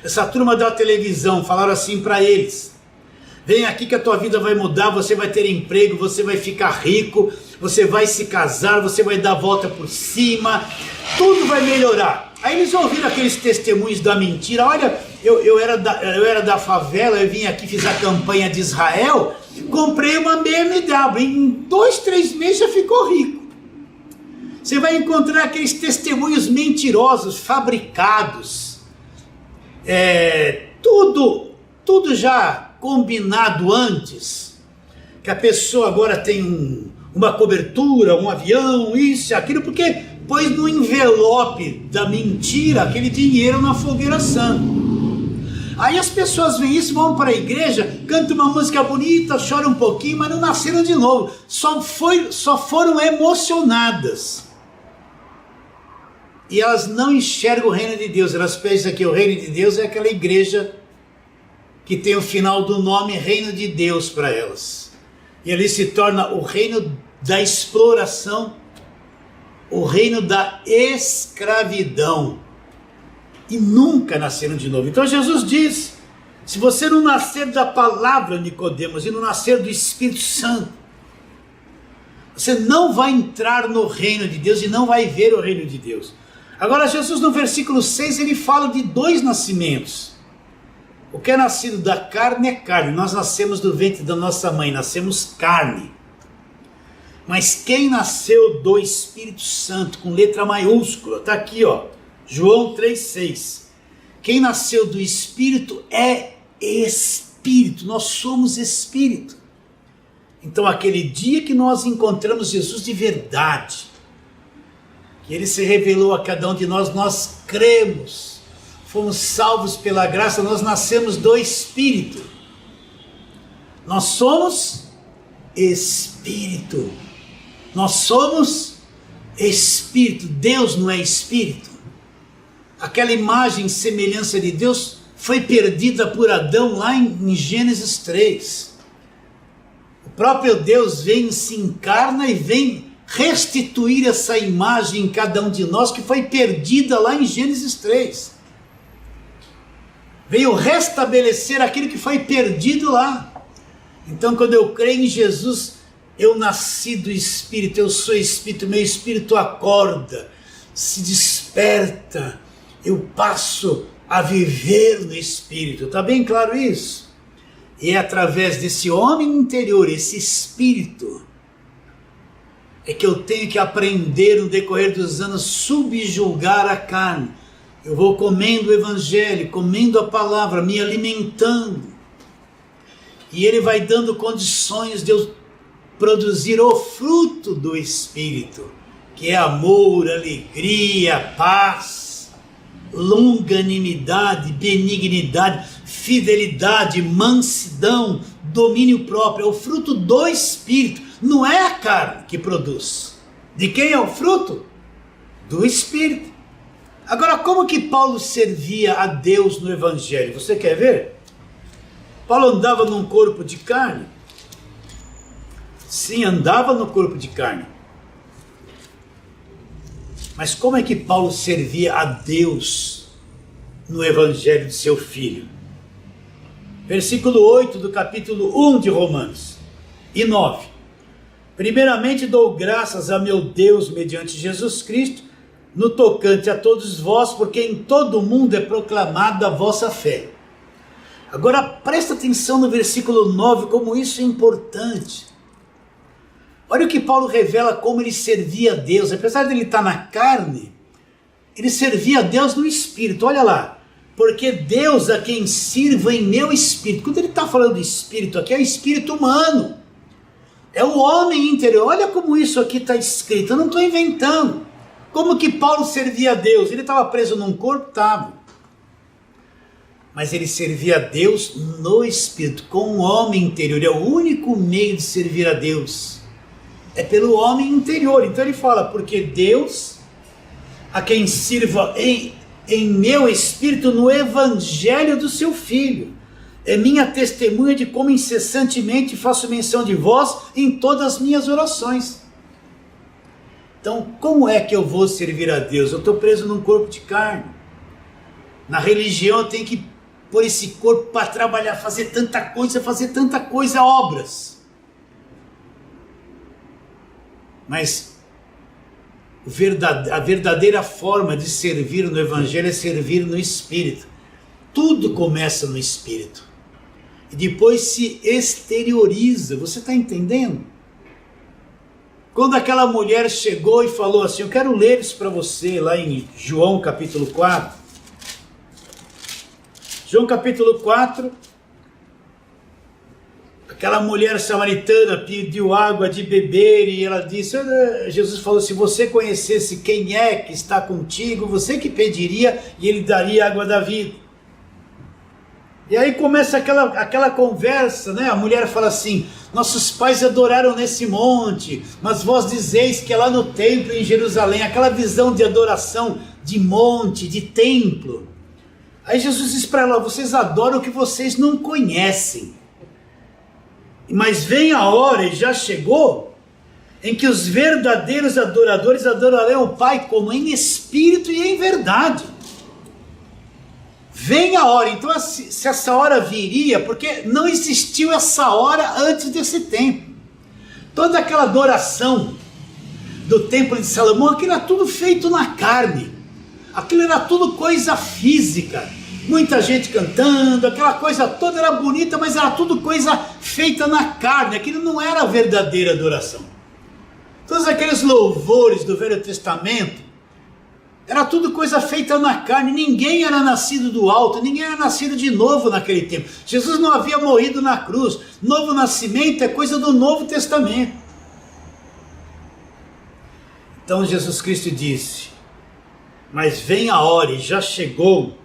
Speaker 1: Essa turma da televisão falaram assim para eles, vem aqui que a tua vida vai mudar, você vai ter emprego, você vai ficar rico, você vai se casar, você vai dar a volta por cima, tudo vai melhorar. Aí eles ouviram aqueles testemunhos da mentira, olha, eu era da favela, eu vim aqui, fiz a campanha de Israel, comprei uma BMW, em 2, 3 meses já ficou rico. Você vai encontrar aqueles testemunhos mentirosos, fabricados, tudo já combinado antes, que a pessoa agora tem uma cobertura, um avião, isso, aquilo, porque pôs no envelope da mentira aquele dinheiro na fogueira santa. Aí as pessoas veem isso, vão para a igreja, cantam uma música bonita, choram um pouquinho, mas não nasceram de novo, só foram emocionadas. E elas não enxergam o reino de Deus, elas pensam que o reino de Deus é aquela igreja que tem o final do nome Reino de Deus para elas. E ali se torna o reino da exploração, o reino da escravidão. E nunca nasceram de novo. Então Jesus diz, se você não nascer da palavra, Nicodemos, e não nascer do Espírito Santo, você não vai entrar no reino de Deus e não vai ver o reino de Deus. Agora Jesus no versículo 6, ele fala de dois nascimentos. O que é nascido da carne é carne. Nós nascemos do ventre da nossa mãe, nascemos carne. Mas quem nasceu do Espírito Santo, com letra maiúscula, está aqui, ó, João 3,6. Quem nasceu do Espírito é Espírito, nós somos Espírito. Então aquele dia que nós encontramos Jesus de verdade, que Ele se revelou a cada um de nós, nós cremos, fomos salvos pela graça, nós nascemos do Espírito. Nós somos Espírito. Nós somos Espírito. Deus não é Espírito. Aquela imagem e semelhança de Deus foi perdida por Adão lá em Gênesis 3. O próprio Deus vem, se encarna e vem restituir essa imagem em cada um de nós que foi perdida lá em Gênesis 3. Veio restabelecer aquilo que foi perdido lá. Então quando eu creio em Jesus, eu nasci do Espírito, eu sou Espírito, meu Espírito acorda, se desperta, eu passo a viver no Espírito. Está bem claro isso? E é através desse homem interior, esse Espírito, é que eu tenho que aprender no decorrer dos anos subjugar a carne. Eu vou comendo o Evangelho, comendo a palavra, me alimentando. E Ele vai dando condições de eu produzir o fruto do Espírito, que é amor, alegria, paz, longanimidade, benignidade, fidelidade, mansidão, domínio próprio. É o fruto do Espírito, não é a carne que produz. De quem é o fruto? Do Espírito. Agora, como que Paulo servia a Deus no Evangelho? Você quer ver? Paulo andava num corpo de carne? Sim, andava no corpo de carne. Mas como é que Paulo servia a Deus no Evangelho de seu Filho? Versículo 8 do capítulo 1 de Romanos e 9. Primeiramente dou graças a meu Deus mediante Jesus Cristo, no tocante a todos vós, porque em todo o mundo é proclamada a vossa fé. Agora presta atenção no versículo 9, como isso é importante. Olha o que Paulo revela como ele servia a Deus. Apesar de ele estar na carne, ele servia a Deus no Espírito. Olha lá, porque Deus a quem sirva em meu Espírito. Quando ele está falando de Espírito aqui, é o Espírito humano. É o homem interior. Olha como isso aqui está escrito, eu não estou inventando. Como que Paulo servia a Deus? Ele estava preso num corpo? Estava. Mas ele servia a Deus no Espírito, com o homem interior. É o único meio de servir a Deus. É pelo homem interior. Então ele fala, porque Deus, a quem sirva em meu Espírito, no Evangelho do seu Filho, é minha testemunha de como incessantemente faço menção de vós em todas as minhas orações. Então, como é que eu vou servir a Deus? Eu estou preso num corpo de carne. Na religião eu tenho que pôr esse corpo para trabalhar, fazer tanta coisa, obras. Mas a verdadeira forma de servir no Evangelho é servir no Espírito. Tudo começa no Espírito. E depois se exterioriza. Você está entendendo? Quando aquela mulher chegou e falou assim, eu quero ler isso para você, lá em João capítulo 4. João capítulo 4, aquela mulher samaritana pediu água de beber e ela disse, Jesus falou, se você conhecesse quem é que está contigo, você que pediria e ele daria água da vida. E aí começa aquela conversa, né? A mulher fala assim, nossos pais adoraram nesse monte, mas vós dizeis que é lá no templo em Jerusalém, aquela visão de adoração de monte, de templo. Aí Jesus diz para ela, vocês adoram o que vocês não conhecem. Mas vem a hora, e já chegou, em que os verdadeiros adoradores adorarão o Pai como em espírito e em verdade. Vem a hora, então se essa hora viria, porque não existiu essa hora antes desse tempo. Toda aquela adoração do templo de Salomão, aquilo era tudo feito na carne. Aquilo era tudo coisa física. Muita gente cantando, aquela coisa toda era bonita, mas era tudo coisa feita na carne. Aquilo não era a verdadeira adoração. Todos aqueles louvores do Velho Testamento, era tudo coisa feita na carne. Ninguém era nascido do alto, ninguém era nascido de novo naquele tempo. Jesus não havia morrido na cruz. Novo nascimento é coisa do Novo Testamento. Então Jesus Cristo disse, mas vem a hora, e já chegou,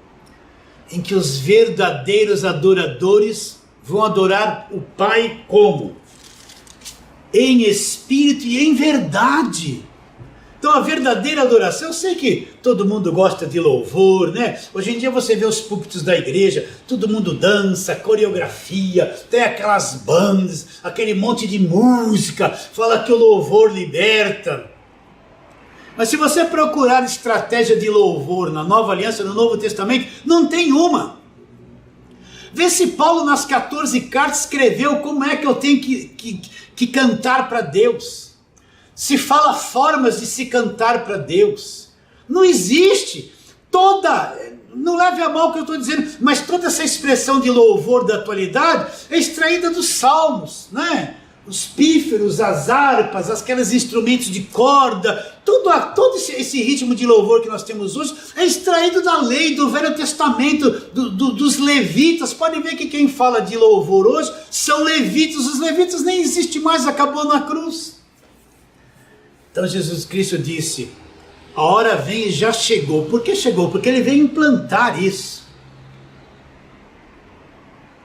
Speaker 1: em que os verdadeiros adoradores vão adorar o Pai como? Em espírito e em verdade. Então a verdadeira adoração, eu sei que todo mundo gosta de louvor, né? Hoje em dia você vê os púlpitos da igreja, todo mundo dança, coreografia, tem aquelas bandas, aquele monte de música, fala que o louvor liberta. Mas se você procurar estratégia de louvor na Nova Aliança, no Novo Testamento, não tem uma. Vê se Paulo nas 14 cartas escreveu como é que eu tenho que cantar para Deus. Se fala formas de se cantar para Deus. Não existe. Não leve a mal o que eu estou dizendo, mas toda essa expressão de louvor da atualidade é extraída dos salmos, né? Os píferos, as harpas, aqueles instrumentos de corda, todo esse ritmo de louvor que nós temos hoje é extraído da lei, do Velho Testamento, dos levitas. Podem ver que quem fala de louvor hoje são levitas. Os levitas nem existem mais, acabou na cruz. Então Jesus Cristo disse, a hora vem e já chegou. Por que chegou? Porque ele veio implantar isso.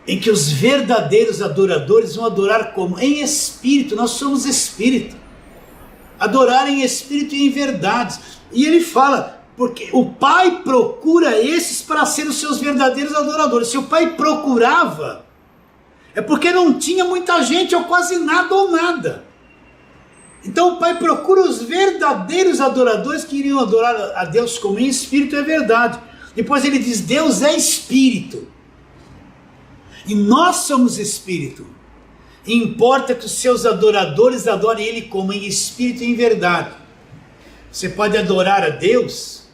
Speaker 1: Em que os verdadeiros adoradores vão adorar como? Em espírito, nós somos espírito. Adorar em espírito e em verdade. E ele fala, porque o Pai procura esses para ser os seus verdadeiros adoradores. Se o Pai procurava, é porque não tinha muita gente, ou quase nada ou nada. Então o Pai procura os verdadeiros adoradores que iriam adorar a Deus como em espírito e em verdade. Depois ele diz, Deus é espírito. E nós somos espírito. E importa que os seus adoradores adorem Ele como em espírito e em verdade. Você pode adorar a Deus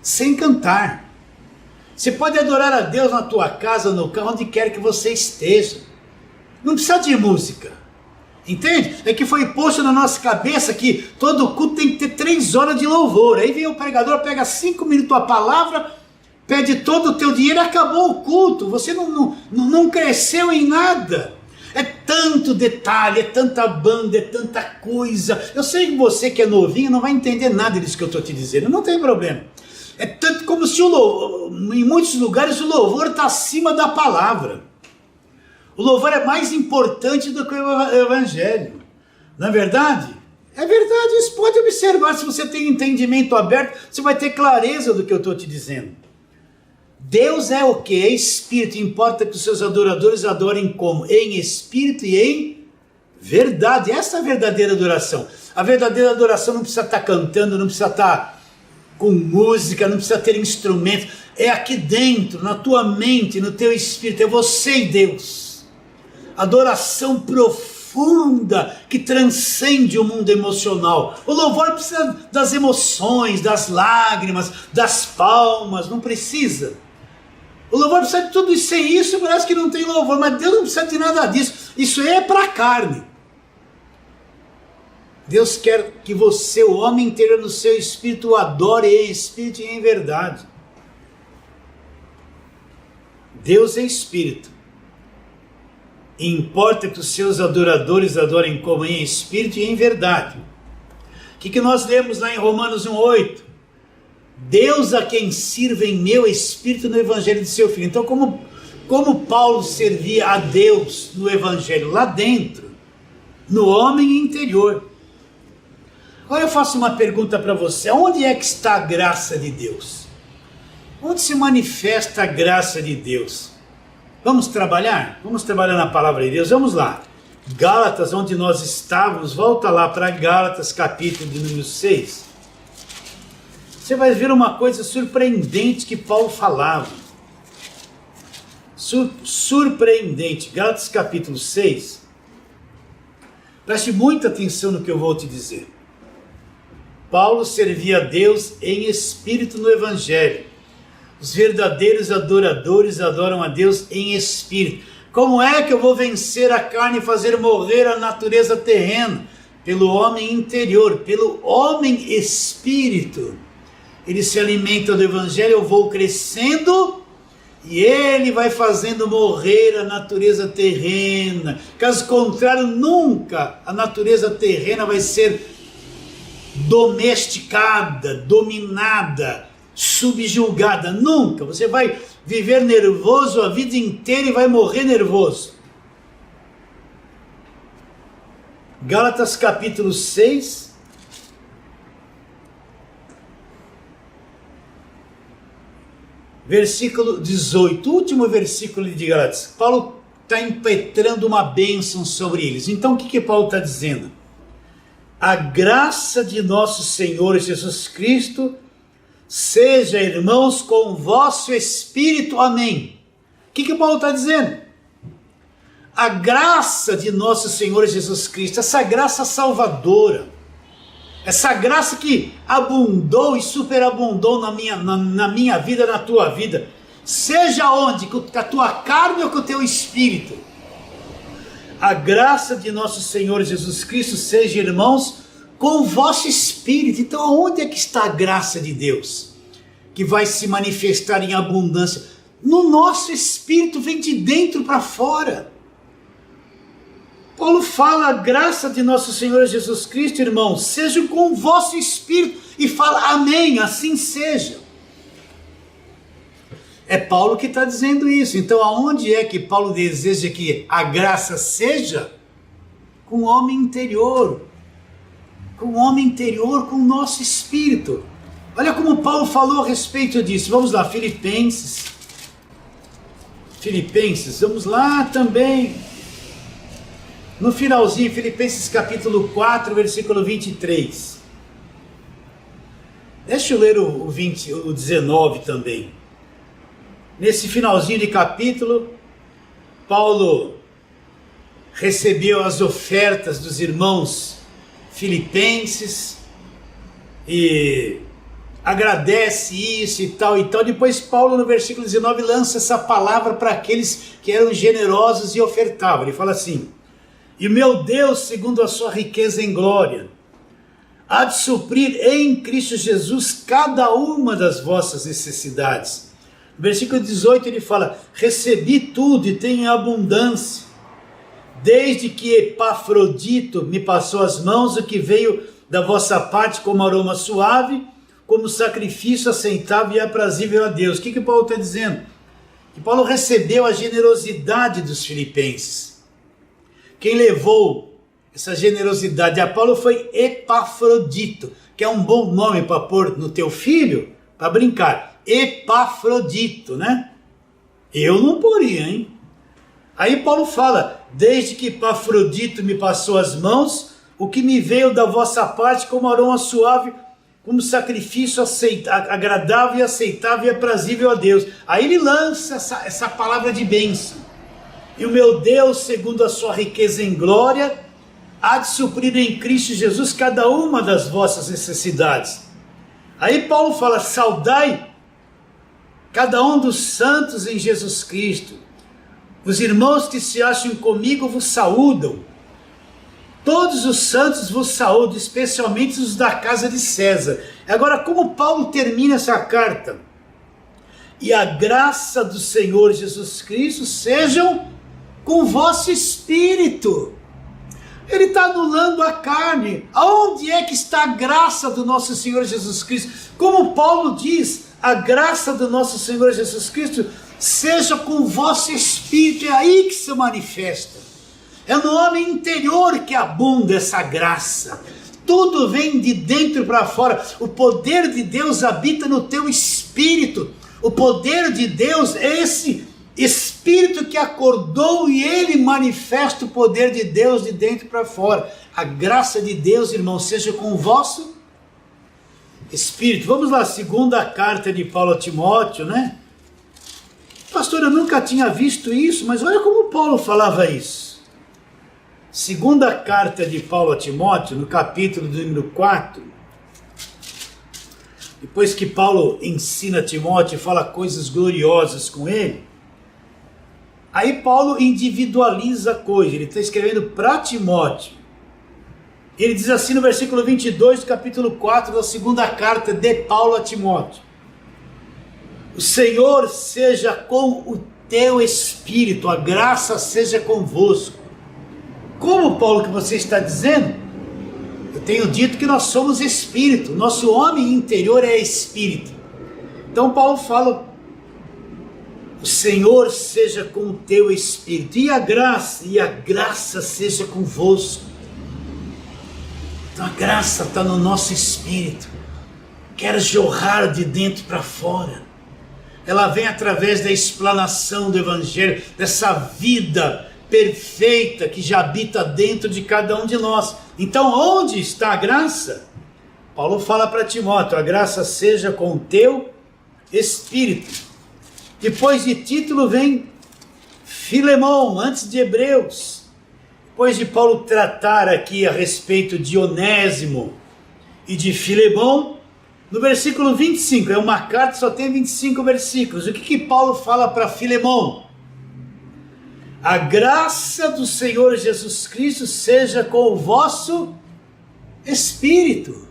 Speaker 1: sem cantar. Você pode adorar a Deus na tua casa, no carro, onde quer que você esteja. Não precisa de música. Entende? É que foi posto na nossa cabeça que todo culto tem que ter 3 horas de louvor. Aí vem o pregador, pega 5 minutos a palavra, pede todo o teu dinheiro e acabou o culto. Você não cresceu em nada. É tanto detalhe, é tanta banda, é tanta coisa. Eu sei que você que é novinho não vai entender nada disso que eu estou te dizendo. Não tem problema. É tanto como se em muitos lugares o louvor está acima da palavra. O louvor é mais importante do que o evangelho. Não é verdade? É verdade, isso pode observar. Se você tem entendimento aberto, você vai ter clareza do que eu estou te dizendo. Deus é o que? É espírito. Importa que os seus adoradores adorem como? Em espírito e em verdade. Essa é a verdadeira adoração. A verdadeira adoração não precisa estar cantando, não precisa estar com música, não precisa ter instrumento. É aqui dentro, na tua mente, no teu espírito. É você e Deus. Adoração profunda que transcende o mundo emocional. O louvor precisa das emoções, das lágrimas, das palmas. Não precisa. O louvor precisa de tudo isso. Sem isso parece que não tem louvor, mas Deus não precisa de nada disso. Isso é para a carne. Deus quer que você, o homem inteiro no seu espírito, o adore em espírito e em verdade. Deus é espírito. importa que os seus adoradores adorem como em espírito e em verdade. O que nós lemos lá em Romanos 1,8? Deus a quem sirva em meu espírito no evangelho de seu Filho. Então, como Paulo servia a Deus no evangelho lá dentro, no homem interior. Agora eu faço uma pergunta para você: onde é que está a graça de Deus? Onde se manifesta a graça de Deus? Vamos trabalhar? Vamos trabalhar na palavra de Deus? Vamos lá. Gálatas, onde nós estávamos, volta lá para Gálatas, capítulo de número 6. Você vai ver uma coisa surpreendente que Paulo falava. Surpreendente. Gálatas, capítulo 6. Preste muita atenção no que eu vou te dizer. Paulo servia a Deus em espírito no evangelho. Os verdadeiros adoradores adoram a Deus em espírito. Como é que eu vou vencer a carne e fazer morrer a natureza terrena? Pelo homem interior, pelo homem espírito. Ele se alimenta do evangelho, eu vou crescendo e ele vai fazendo morrer a natureza terrena. Caso contrário, nunca a natureza terrena vai ser domesticada, dominada, subjugada. Nunca. Você vai viver nervoso a vida inteira e vai morrer nervoso. Gálatas capítulo 6. Versículo 18, último versículo de Gálatas. Paulo está impetrando uma bênção sobre eles. Então o que Paulo está dizendo? A graça de nosso Senhor Jesus Cristo seja, irmãos, com o vosso espírito. Amém. O que Paulo está dizendo? A graça de nosso Senhor Jesus Cristo, essa graça salvadora, essa graça que abundou e superabundou na minha vida, na tua vida, seja onde? Com a tua carne ou com o teu espírito? A graça de nosso Senhor Jesus Cristo seja, irmãos, com o vosso espírito. Então, onde é que está a graça de Deus? Que vai se manifestar em abundância. No nosso espírito, vem de dentro para fora. Paulo fala, a graça de nosso Senhor Jesus Cristo, irmãos, seja com o vosso espírito, e fala, amém, assim seja. É Paulo que está dizendo isso. Então, aonde é que Paulo deseja que a graça seja? Com o homem interior. Com o homem interior, com o nosso espírito. Olha como Paulo falou a respeito disso. Vamos lá, Filipenses, vamos lá também. No finalzinho, Filipenses capítulo 4, versículo 23. Deixa eu ler o 19 também. Nesse finalzinho de capítulo, Paulo recebeu as ofertas dos irmãos filipenses e agradece isso e tal e tal. Depois Paulo, no versículo 19, lança essa palavra para aqueles que eram generosos e ofertavam. Ele fala assim: e o meu Deus, segundo a sua riqueza em glória, há de suprir em Cristo Jesus cada uma das vossas necessidades. No versículo 18 ele fala: recebi tudo e tenho em abundância, desde que Epafrodito me passou as mãos, o que veio da vossa parte como aroma suave, como sacrifício aceitável e aprazível a Deus. O que Paulo está dizendo? Que Paulo recebeu a generosidade dos filipenses. Quem levou essa generosidade a Paulo foi Epafrodito, que é um bom nome para pôr no teu filho, para brincar. Epafrodito, né? Eu não poria, hein? Aí Paulo fala: desde que Epafrodito me passou as mãos, o que me veio da vossa parte como aroma suave, como sacrifício agradável e aceitável e aprazível a Deus. Aí ele lança essa palavra de bênção. E o meu Deus, segundo a sua riqueza em glória, há de suprir em Cristo Jesus cada uma das vossas necessidades. Aí Paulo fala: saudai cada um dos santos em Jesus Cristo. Os irmãos que se acham comigo vos saúdam. Todos os santos vos saúdam, especialmente os da casa de César. Agora, como Paulo termina essa carta? E a graça do Senhor Jesus Cristo sejam
Speaker 2: com o vosso espírito. Ele está anulando a carne. Aonde é que está a graça do nosso Senhor Jesus Cristo? Como Paulo diz, a graça do nosso Senhor Jesus Cristo seja com o vosso espírito. É aí que se manifesta. É no homem interior que abunda essa graça. Tudo vem de dentro para fora. O poder de Deus habita no teu espírito. O poder de Deus é esse espírito que acordou e ele manifesta o poder de Deus de dentro para fora. A graça de Deus, irmão, seja com o vosso espírito. Vamos lá, segunda carta de Paulo a Timóteo, né? Pastor, eu nunca tinha visto isso, mas olha como Paulo falava isso. Segunda carta de Paulo a Timóteo, no capítulo número 4, depois que Paulo ensina Timóteo e fala coisas gloriosas com ele, aí Paulo individualiza a coisa, ele está escrevendo para Timóteo. Ele diz assim no versículo 22 do capítulo 4 da segunda carta de Paulo a Timóteo: o Senhor seja com o teu espírito, a graça seja convosco. Como, Paulo, que você está dizendo? Eu tenho dito que nós somos espírito, nosso homem interior é espírito. Então Paulo fala: o Senhor seja com o teu espírito, e a graça seja convosco. Então a graça está no nosso espírito, quer jorrar de dentro para fora. Ela vem através da explanação do Evangelho, dessa vida perfeita que já habita dentro de cada um de nós. Então onde está a graça? Paulo fala para Timóteo: a graça seja com o teu espírito. Depois de título vem Filemão, antes de Hebreus. Depois de Paulo tratar aqui a respeito de Onésimo e de Filemão, no versículo 25, é uma carta que só tem 25 versículos. O que Paulo fala para Filemão? A graça do Senhor Jesus Cristo seja com o vosso espírito.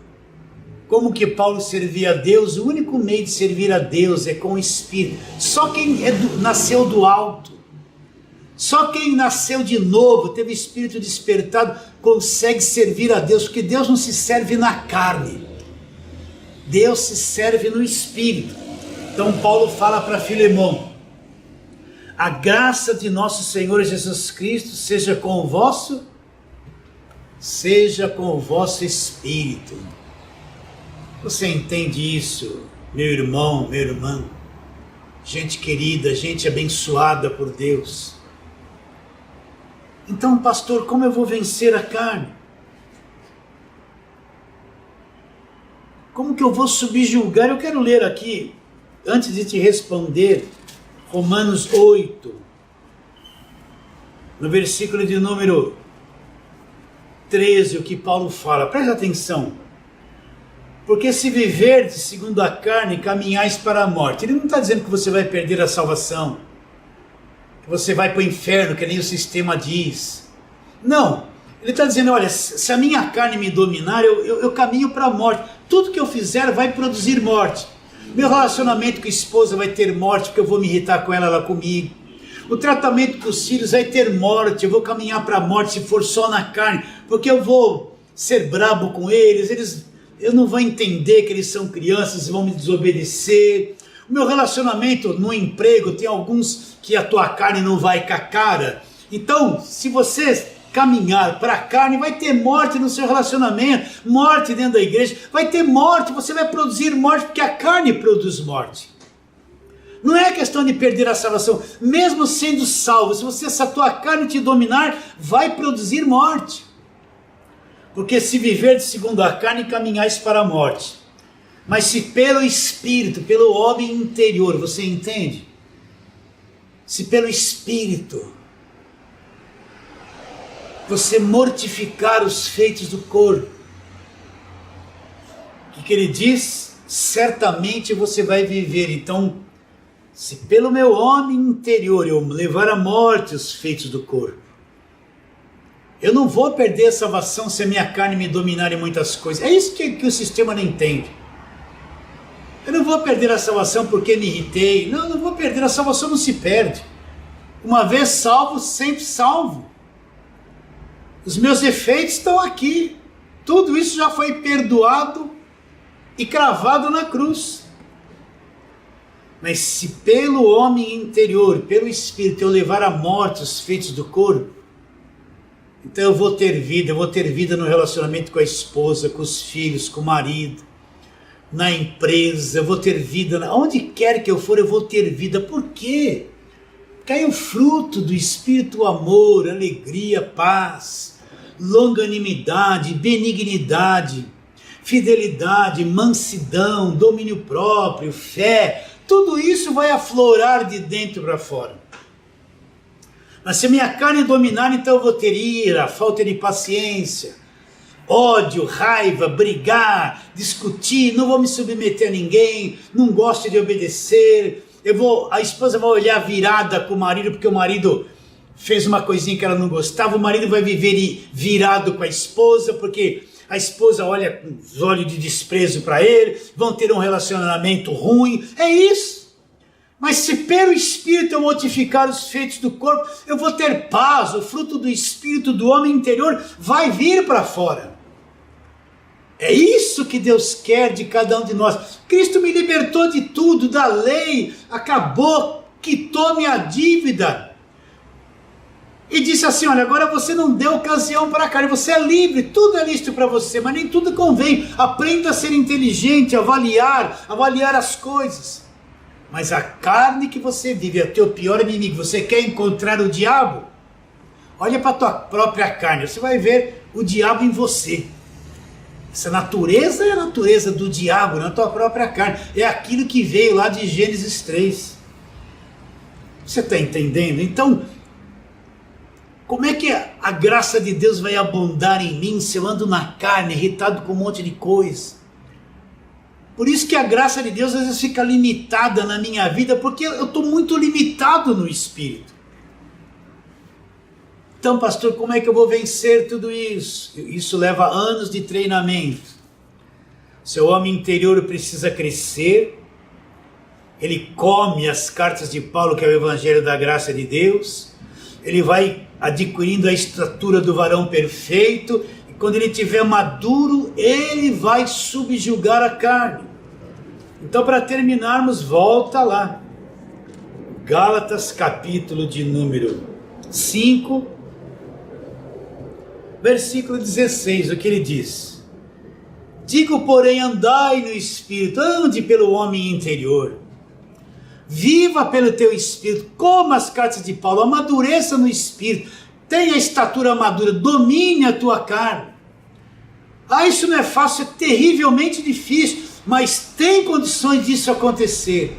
Speaker 2: Como que Paulo servia a Deus? O único meio de servir a Deus é com o espírito. Só quem nasceu do alto, só quem nasceu de novo, teve o espírito despertado, consegue servir a Deus, porque Deus não se serve na carne, Deus se serve no espírito. Então Paulo fala para Filemão: a graça de nosso Senhor Jesus Cristo seja com o vosso espírito. Você entende isso, meu irmão, minha irmã? Gente querida, gente abençoada por Deus. Então, pastor, como eu vou vencer a carne? Como que eu vou subjugar? Eu quero ler aqui, antes de te responder, Romanos 8, no versículo de número 13, o que Paulo fala. Presta atenção. Porque se viverdes segundo a carne, caminhais para a morte. Ele não está dizendo que você vai perder a salvação, que você vai para o inferno, que nem o sistema diz. Não, ele está dizendo: olha, se a minha carne me dominar, eu caminho para a morte. Tudo que eu fizer vai produzir morte. Meu relacionamento com a esposa vai ter morte, porque eu vou me irritar com ela, ela comigo. O tratamento com os filhos vai ter morte, eu vou caminhar para a morte se for só na carne, porque eu vou ser brabo com eles, eu não vou entender que eles são crianças e vão me desobedecer. O meu relacionamento no emprego, tem alguns que a tua carne não vai com a cara. Então, se você caminhar para a carne, vai ter morte no seu relacionamento, morte dentro da igreja, vai ter morte, você vai produzir morte, porque a carne produz morte. Não é questão de perder a salvação, mesmo sendo salvo, se a tua carne te dominar, vai produzir morte. Porque se viver segundo a carne, caminhais para a morte. Mas se pelo Espírito, pelo homem interior, você entende? Se pelo Espírito você mortificar os feitos do corpo, o que ele diz? Certamente você vai viver. Então, se pelo meu homem interior eu levar à morte os feitos do corpo, eu não vou perder a salvação se a minha carne me dominar em muitas coisas. É isso que o sistema não entende. Eu não vou perder a salvação porque me irritei. Não vou perder, a salvação não se perde. Uma vez salvo, sempre salvo. Os meus efeitos estão aqui. Tudo isso já foi perdoado e cravado na cruz. Mas se pelo homem interior, pelo Espírito, eu levar à morte os feitos do corpo, então eu vou ter vida no relacionamento com a esposa, com os filhos, com o marido, na empresa, eu vou ter vida, onde quer que eu for eu vou ter vida. Por quê? Porque aí o fruto do Espírito, o amor, alegria, paz, longanimidade, benignidade, fidelidade, mansidão, domínio próprio, fé, tudo isso vai aflorar de dentro para fora. Mas se a minha carne dominar, então eu vou ter ira, falta de paciência, ódio, raiva, brigar, discutir, não vou me submeter a ninguém, não gosto de obedecer, a esposa vai olhar virada com o marido porque o marido fez uma coisinha que ela não gostava, o marido vai viver virado com a esposa porque a esposa olha com os olhos de desprezo para ele, vão ter um relacionamento ruim, é isso. Mas se pelo Espírito eu mortificar os feitos do corpo, eu vou ter paz, o fruto do Espírito do homem interior vai vir para fora. É isso que Deus quer de cada um de nós. Cristo me libertou de tudo, da lei, acabou, quitou minha dívida. E disse assim, olha, agora você não deu ocasião para a carne, você é livre, tudo é lícito para você, mas nem tudo convém. Aprenda a ser inteligente, avaliar as coisas. Mas a carne que você vive é o teu pior inimigo. Você quer encontrar o diabo? Olha para a tua própria carne, você vai ver o diabo em você. Essa natureza é a natureza do diabo na tua própria carne. É aquilo que veio lá de Gênesis 3. Você está entendendo? Então, como é que a graça de Deus vai abundar em mim se eu ando na carne, irritado com um monte de coisa? Por isso que a graça de Deus às vezes fica limitada na minha vida, porque eu estou muito limitado no Espírito. Então, pastor, como é que eu vou vencer tudo isso? Isso leva anos de treinamento. Seu homem interior precisa crescer. Ele come as cartas de Paulo, que é o Evangelho da Graça de Deus. Ele vai adquirindo a estatura do varão perfeito. E quando ele estiver maduro, ele vai subjugar a carne. Então, para terminarmos, volta lá. Gálatas, capítulo de número 5, versículo 16, o que ele diz? Digo, porém, andai no Espírito, ande pelo homem interior, viva pelo teu Espírito, coma as cartas de Paulo, amadureça no Espírito, tenha a estatura madura, domine a tua carne. Isso não é fácil, é terrivelmente difícil, mas tem condições disso acontecer.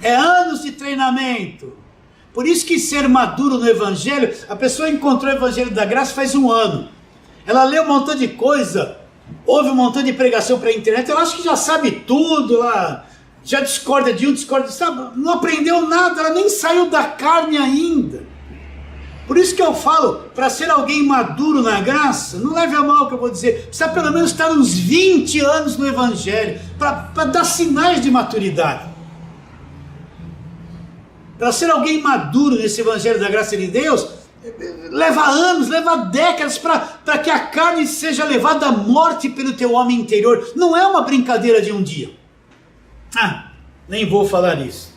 Speaker 2: É anos de treinamento. Por isso que ser maduro no Evangelho, a pessoa encontrou o Evangelho da Graça faz 1 ano. Ela leu um montão de coisa, ouve um montão de pregação para a internet, ela acha que já sabe tudo, ela já discorda de um, discorda de outro, não aprendeu nada, ela nem saiu da carne ainda. Por isso que eu falo, para ser alguém maduro na graça, não leve a mal o que eu vou dizer, precisa pelo menos estar uns 20 anos no Evangelho, para dar sinais de maturidade. Para ser alguém maduro nesse Evangelho da Graça de Deus, leva anos, leva décadas para que a carne seja levada à morte pelo teu homem interior. Não é uma brincadeira de um dia. Nem vou falar isso.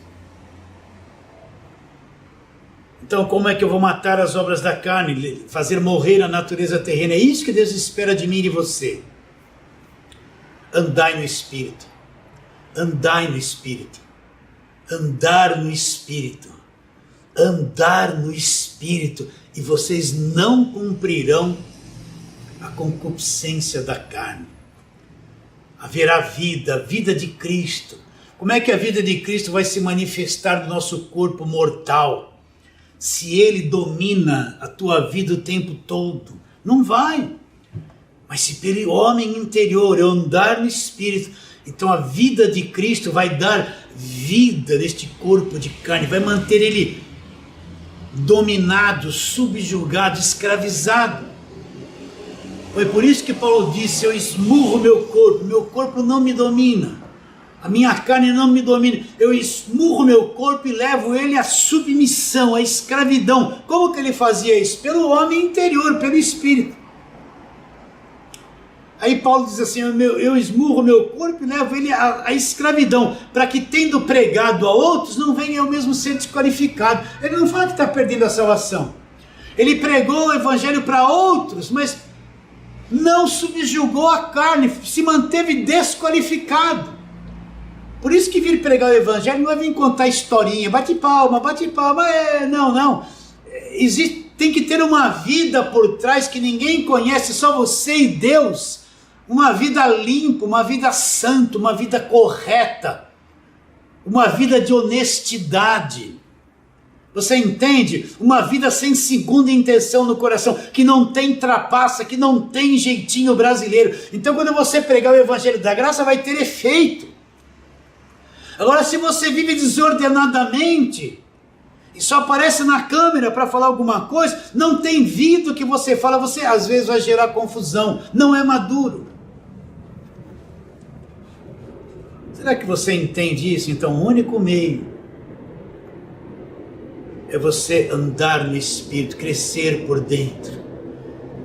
Speaker 2: Então, como é que eu vou matar as obras da carne, fazer morrer a natureza terrena? É isso que Deus espera de mim e de você. Andai no Espírito. Andai no Espírito. Andar no Espírito. Andar no Espírito. E vocês não cumprirão a concupiscência da carne. Haverá vida, a vida de Cristo. Como é que a vida de Cristo vai se manifestar no nosso corpo mortal? Se Ele domina a tua vida o tempo todo, não vai. Mas se pelo homem interior eu andar no Espírito, então a vida de Cristo vai dar vida neste corpo de carne, vai manter ele dominado, subjugado, escravizado. Foi por isso que Paulo disse, eu esmurro meu corpo não me domina. A minha carne não me domina. Eu esmurro meu corpo e levo ele à submissão, à escravidão. Como que ele fazia isso? Pelo homem interior, pelo Espírito. Aí Paulo diz assim, eu esmurro meu corpo e levo ele à escravidão, para que tendo pregado a outros, não venha eu mesmo ser desqualificado. Ele não fala que está perdendo a salvação. Ele pregou o evangelho para outros, mas não subjugou a carne, se manteve desqualificado. Por isso que vir pregar o evangelho não é vir contar historinha, bate palma, não. Tem que ter uma vida por trás que ninguém conhece, só você e Deus. Uma vida limpa, uma vida santa, uma vida correta, uma vida de honestidade. Você entende? Uma vida sem segunda intenção no coração, que não tem trapaça, que não tem jeitinho brasileiro. Então quando você pregar o evangelho da graça vai ter efeito. Agora se você vive desordenadamente e só aparece na câmera para falar alguma coisa, não tem vida o que você fala, você às vezes vai gerar confusão, não é maduro. Será que você entende isso? Então o único meio é você andar no Espírito, crescer por dentro,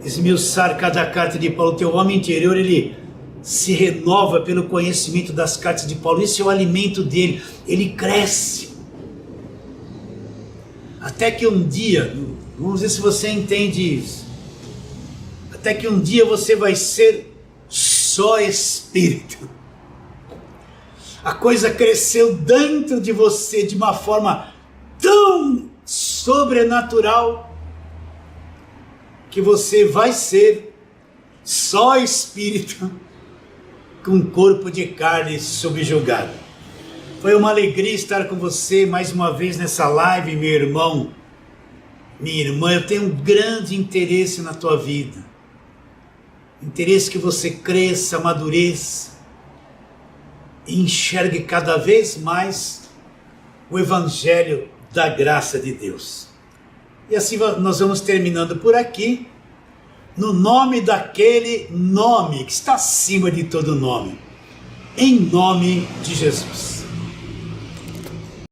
Speaker 2: esmiuçar cada carta de Paulo. Teu homem interior, ele se renova pelo conhecimento das cartas de Paulo, esse é o alimento dele, ele cresce, até que um dia, vamos ver se você entende isso, até que um dia você vai ser só Espírito. A coisa cresceu dentro de você de uma forma tão sobrenatural que você vai ser só Espírito com corpo de carne subjugado. Foi uma alegria estar com você mais uma vez nessa live, meu irmão, minha irmã. Eu tenho um grande interesse na tua vida, interesse que você cresça, amadureça e enxergue cada vez mais o Evangelho da graça de Deus. E assim nós vamos terminando por aqui, no nome daquele nome que está acima de todo nome, em nome de Jesus.